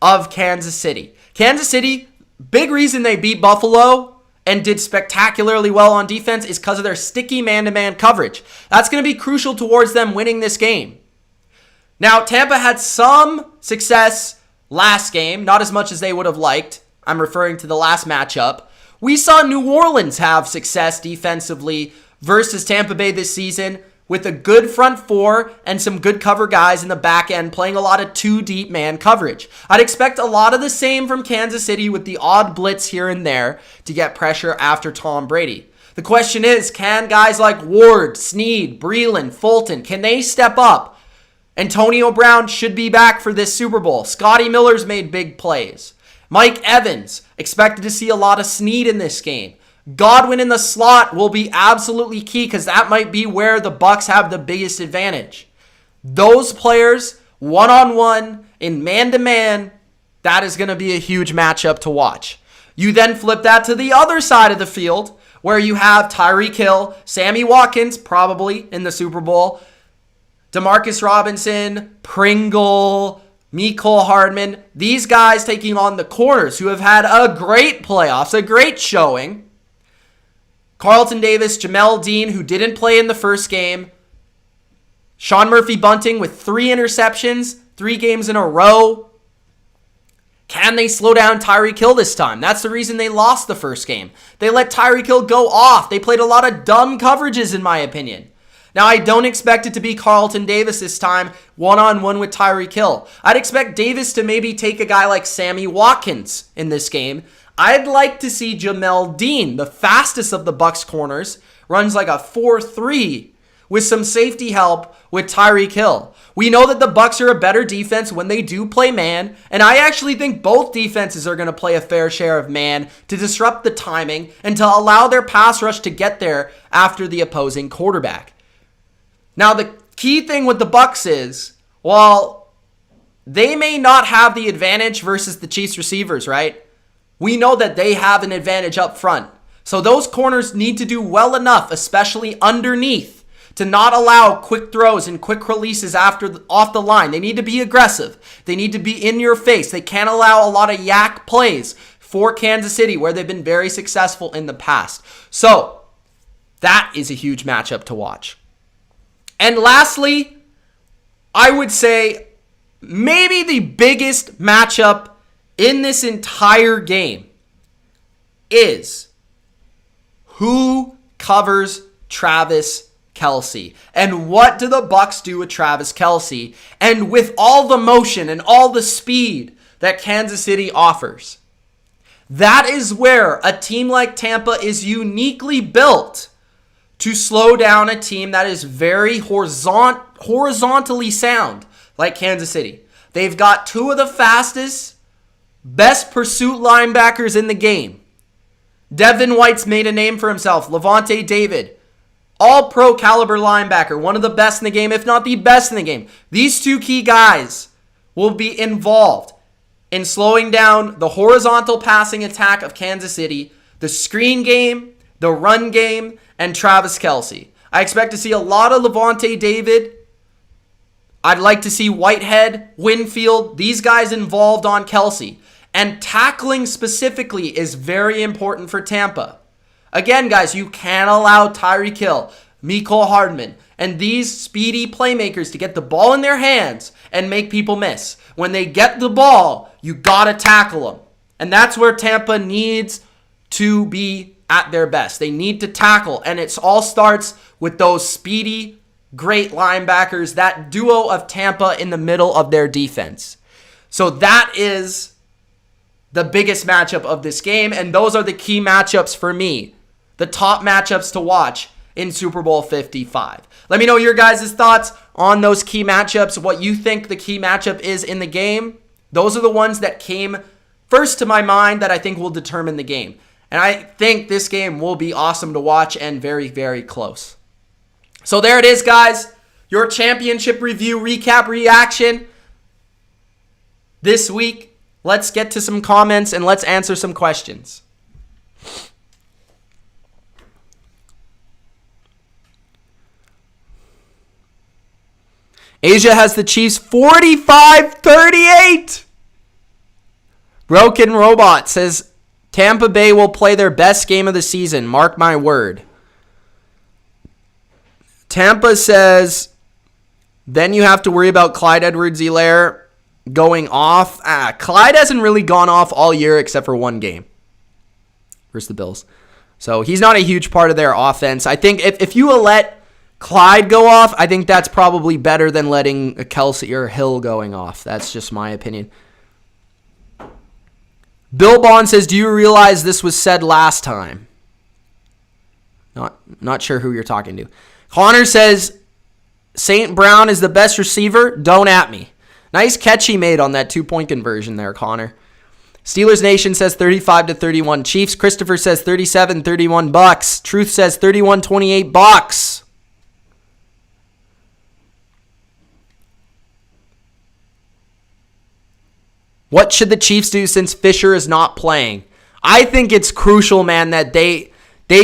of Kansas City. Kansas City, big reason they beat Buffalo and did spectacularly well on defense is because of their sticky man-to-man coverage. That's going to be crucial towards them winning this game. Now, Tampa had some success last game, not as much as they would have liked. I'm referring to the last matchup. We saw New Orleans have success defensively versus Tampa Bay this season with a good front four and some good cover guys in the back end playing a lot of two deep man coverage. I'd expect a lot of the same from Kansas City with the odd blitz here and there to get pressure after Tom Brady. The question is, can guys like Ward, Snead, Breeland, Fulton, can they step up? Antonio Brown should be back for this Super Bowl. Scotty Miller's made big plays. Mike Evans, expected to see a lot of Snead in this game. Godwin in the slot will be absolutely key because that might be where the Bucs have the biggest advantage. Those players, one-on-one, in man-to-man, that is going to be a huge matchup to watch. You then flip that to the other side of the field where you have Tyreek Hill, Sammy Watkins, probably in the Super Bowl, Demarcus Robinson, Pringle, Mecole Hardman. These guys taking on the corners who have had a great playoffs, a great showing. Carlton Davis, Jamel Dean, who didn't play in the first game. Sean Murphy-Bunting with 3 interceptions, 3 games in a row. Can they slow down Tyreek Hill this time? That's the reason they lost the first game. They let Tyreek Hill go off. They played a lot of dumb coverages, in my opinion. Now, I don't expect it to be Carlton Davis this time, one-on-one with Tyreek Hill. I'd expect Davis to maybe take a guy like Sammy Watkins in this game. I'd like to see Jamel Dean, the fastest of the Bucs corners, runs like a 4.3 with some safety help with Tyreek Hill. We know that the Bucs are a better defense when they do play man, and I actually think both defenses are going to play a fair share of man to disrupt the timing and to allow their pass rush to get there after the opposing quarterback. Now, the key thing with the Bucs is, while they may not have the advantage versus the Chiefs receivers, right? We know that they have an advantage up front. So those corners need to do well enough, especially underneath, to not allow quick throws and quick releases off the line. They need to be aggressive. They need to be in your face. They can't allow a lot of yak plays for Kansas City, where they've been very successful in the past. So that is a huge matchup to watch. And lastly, I would say maybe the biggest matchup in this entire game is who covers Travis Kelce, and what do the Bucs do with Travis Kelce, and with all the motion and all the speed that Kansas City offers. That is where a team like Tampa is uniquely built to slow down a team that is very horizontally sound, like Kansas City. They've got two of the fastest, best pursuit linebackers in the game. Devin White's made a name for himself. Levante David, all-pro caliber linebacker, one of the best in the game, if not the best in the game. These two key guys will be involved in slowing down the horizontal passing attack of Kansas City, the screen game, the run game, and Travis Kelce. I expect to see a lot of Levante David. I'd like to see Whitehead, Winfield, these guys involved on Kelce. And tackling specifically is very important for Tampa. Again, guys, you can't allow Tyreek Hill, Mecole Hardman, and these speedy playmakers to get the ball in their hands and make people miss. When they get the ball, you gotta tackle them. And that's where Tampa needs to be at their best. They need to tackle, and it all starts with those speedy, great linebackers, that duo of Tampa in the middle of their defense. So that is the biggest matchup of this game, and those are the key matchups for me. The top matchups to watch in Super Bowl 55. Let me know your guys' thoughts on those key matchups, what you think the key matchup is in the game. Those are the ones that came first to my mind that I think will determine the game. And I think this game will be awesome to watch and very, very close. So there it is, guys. Your championship review, recap, reaction this week. Let's get to some comments and let's answer some questions. Asia has the Chiefs 45-38. Broken Robot says Tampa Bay will play their best game of the season. Mark my word. Tampa says, then you have to worry about Clyde Edwards-Helaire going off. Clyde hasn't really gone off all year except for one game versus the Bills. So he's not a huge part of their offense. I think if you let Clyde go off, I think that's probably better than letting Kelce or Hill going off. That's just my opinion. Bill Bond says, do you realize this was said last time? Not sure who you're talking to. Connor says, St. Brown is the best receiver. Don't at me. Nice catch he made on that 2-point conversion there, Connor. Steelers Nation says 35-31 Chiefs. Christopher says 37-31 Bucks. Truth says 31-28 Bucks. What should the Chiefs do since Fisher is not playing? I think it's crucial, man, that they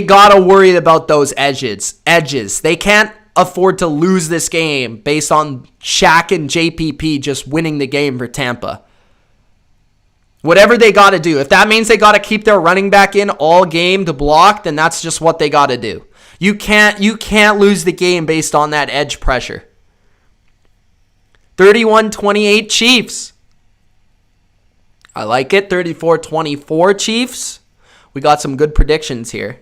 got to worry about those edges. They can't afford to lose this game based on Shaq and JPP just winning the game for Tampa. Whatever they got to do. If that means they got to keep their running back in all game to block, then that's just what they got to do. You can't lose the game based on that edge pressure. 31-28 Chiefs. I like it. 34-24 Chiefs. We got some good predictions here.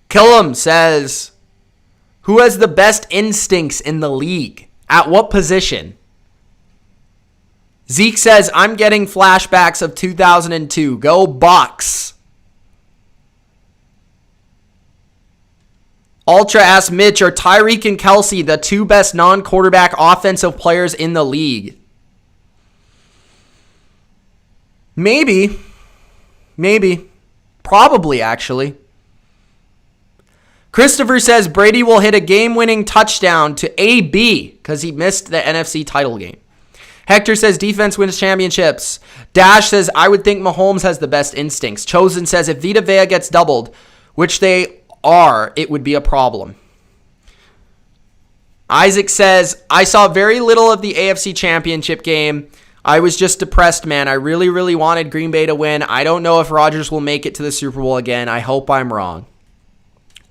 Killam says, who has the best instincts in the league? At what position? Zeke says, I'm getting flashbacks of 2002. Go Bucks. Ultra asks Mitch, are Tyreek and Kelsey the two best non-quarterback offensive players in the league? Maybe. Probably, actually. Christopher says Brady will hit a game-winning touchdown to AB because he missed the NFC title game. Hector says defense wins championships. Dash says I would think Mahomes has the best instincts. Chosen says if Vita Vea gets doubled, which they are, it would be a problem. Isaac says, I saw very little of the AFC Championship game. I was just depressed, man. I really, really wanted Green Bay to win. I don't know if Rodgers will make it to the Super Bowl again. I hope I'm wrong.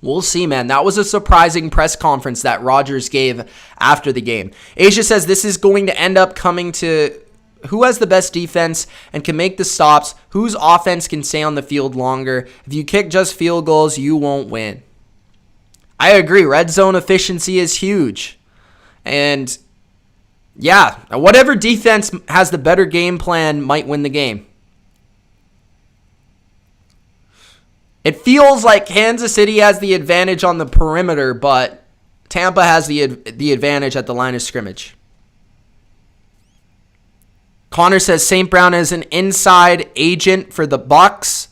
We'll see, man. That was a surprising press conference that Rodgers gave after the game. Asia says this is going to end up coming to who has the best defense and can make the stops, whose offense can stay on the field longer. If you kick just field goals, you won't win. I agree. Red zone efficiency is huge. And yeah, whatever defense has the better game plan might win the game. It feels like Kansas City has the advantage on the perimeter, but Tampa has the advantage at the line of scrimmage. Connor says St. Brown is an inside agent for the Bucks.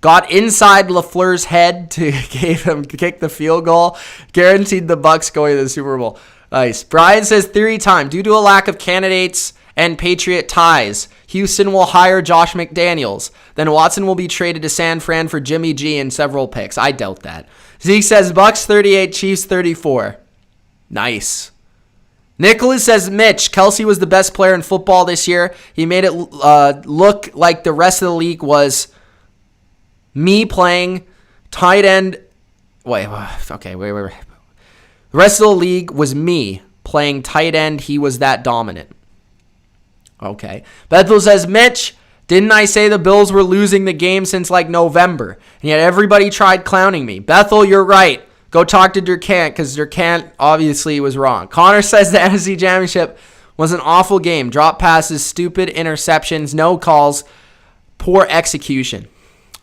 Got inside LaFleur's head to kick the field goal. Guaranteed the Bucks going to the Super Bowl. Nice. Brian says theory time. Due to a lack of candidates and Patriot ties, Houston will hire Josh McDaniels. Then Watson will be traded to San Fran for Jimmy G and several picks. I doubt that. Zeke says Bucks 38, Chiefs 34. Nice. Nicholas says, Mitch, Kelsey was the best player in football this year. He made it look like the rest of the league was me playing tight end. Wait. The rest of the league was me playing tight end. He was that dominant. Okay. Bethel says, Mitch, didn't I say the Bills were losing the game since like November? And yet everybody tried clowning me. Bethel, you're right. Go talk to Durkant because Durkant obviously was wrong. Connor says the NFC Championship was an awful game. Drop passes, stupid interceptions, no calls, poor execution.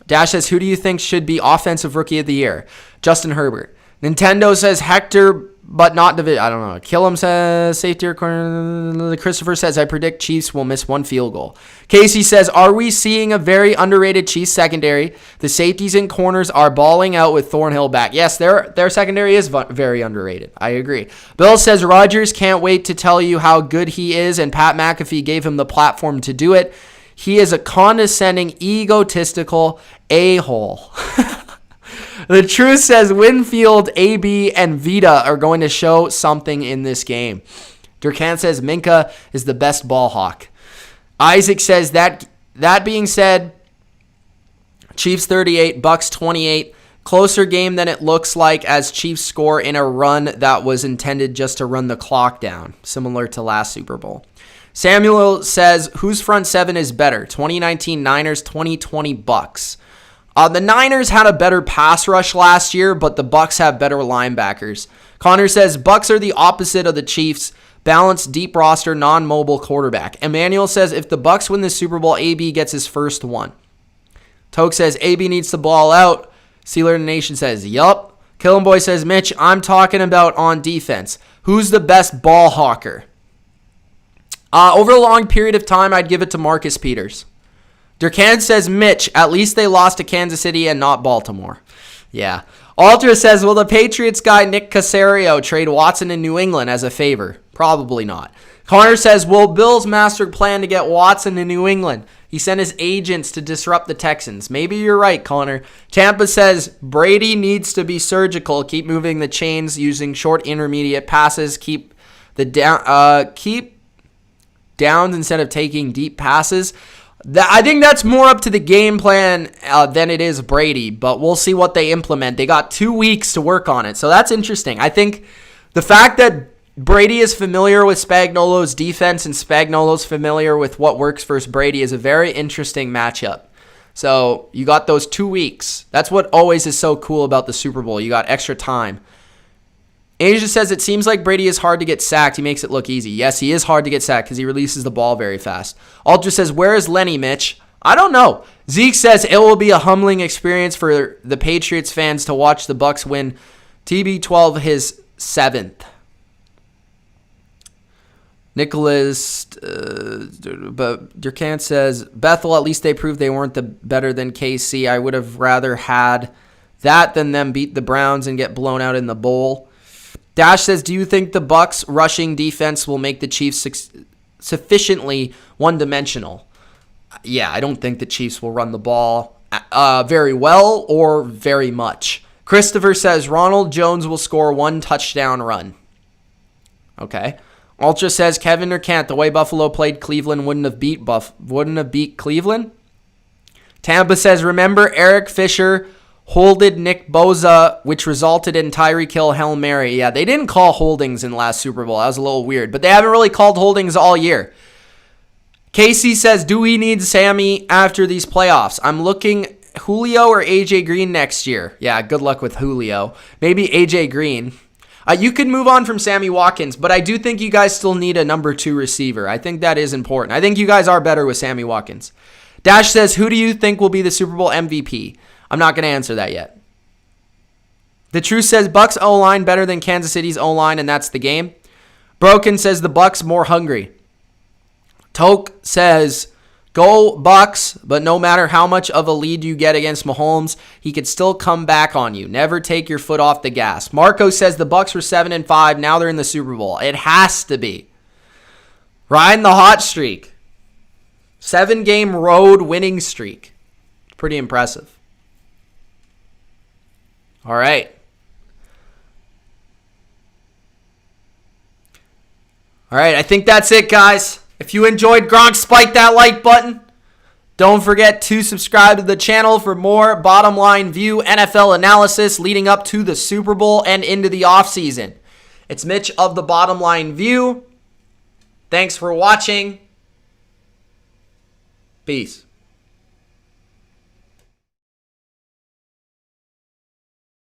Dash says, who do you think should be Offensive Rookie of the Year? Justin Herbert. Nintendo says Hector, but not David. I don't know. Killam says safety or corner. Christopher says, I predict Chiefs will miss one field goal. Casey says, are we seeing a very underrated Chiefs secondary? The safeties and corners are balling out with Thornhill back. Yes, their secondary is very underrated. I agree. Bill says, Rodgers can't wait to tell you how good he is, and Pat McAfee gave him the platform to do it. He is a condescending, egotistical a-hole. The truth says Winfield, AB, and Vita are going to show something in this game. Durkant says Minka is the best ball hawk. Isaac says that being said, Chiefs 38, Bucks 28. Closer game than it looks like as Chiefs score in a run that was intended just to run the clock down, similar to last Super Bowl. Samuel says, whose front seven is better? 2019 Niners, 2020 Bucks. The Niners had a better pass rush last year, but the Bucks have better linebackers. Connor says, Bucks are the opposite of the Chiefs. Balanced, deep roster, non-mobile quarterback. Emmanuel says, if the Bucks win the Super Bowl, AB gets his first one. Toke says, AB needs to ball out. Sealer Nation says, yup. Killen Boy says, Mitch, I'm talking about on defense. Who's the best ball hawker? Over a long period of time, I'd give it to Marcus Peters. Durkant says, Mitch, at least they lost to Kansas City and not Baltimore. Yeah. Ultra says, will the Patriots guy Nick Caserio trade Watson in New England as a favor? Probably not. Connor says, will Bill's master plan to get Watson in New England? He sent his agents to disrupt the Texans. Maybe you're right, Connor. Tampa says, Brady needs to be surgical. Keep moving the chains using short intermediate passes. Keep downs instead of taking deep passes. I think that's more up to the game plan than it is Brady, but we'll see what they implement. They got 2 weeks to work on it, so that's interesting. I think the fact that Brady is familiar with Spagnuolo's defense, and Spagnuolo's familiar with what works versus Brady. Is a very interesting matchup. So you got those 2 weeks. That's what always is so cool about the Super Bowl. You got extra time. Asia says, it seems like Brady is hard to get sacked. He makes it look easy. Yes, he is hard to get sacked because he releases the ball very fast. Ultra says, where is Lenny, Mitch? I don't know. Zeke says, it will be a humbling experience for the Patriots fans to watch the Bucs win TB12 his 7th. Nicholas, but Durkant says, Bethel, at least they proved they weren't better than KC. I would have rather had that than them beat the Browns and get blown out in the bowl. Dash says, do you think the Bucs rushing defense will make the Chiefs sufficiently one-dimensional? Yeah, I don't think the Chiefs will run the ball very well or very much. Christopher says, Ronald Jones will score 1 touchdown run. Okay. Ultra says, Kevin or Kent, the way Buffalo played Cleveland wouldn't have beat Cleveland. Tampa says, remember Eric Fisher holded Nick Bosa, which resulted in Tyreek Hill Hail Mary. Yeah, they didn't call holdings in the last Super Bowl. That was a little weird, but they haven't really called holdings all year. Casey says, do we need Sammy after these playoffs? I'm looking Julio or AJ Green next year. Yeah, good luck with Julio. Maybe AJ Green. You could move on from Sammy Watkins, but I do think you guys still need a number 2 receiver. I think that is important. I think you guys are better with Sammy Watkins. Dash says, who do you think will be the Super Bowl MVP? I'm not going to answer that yet. The Truth says, Bucs O-line better than Kansas City's O-line, and that's the game. Broken says, the Bucs more hungry. Toke says, go Bucs, but no matter how much of a lead you get against Mahomes, he could still come back on you. Never take your foot off the gas. Marco says the Bucs were 7-5. Now they're in the Super Bowl. It has to be. Riding the hot streak. 7-game road winning streak. Pretty impressive. All right. All right, I think that's it, guys. If you enjoyed Gronk, spike that like button. Don't forget to subscribe to the channel for more Bottom Line View NFL analysis leading up to the Super Bowl and into the offseason. It's Mitch of the Bottom Line View. Thanks for watching. Peace.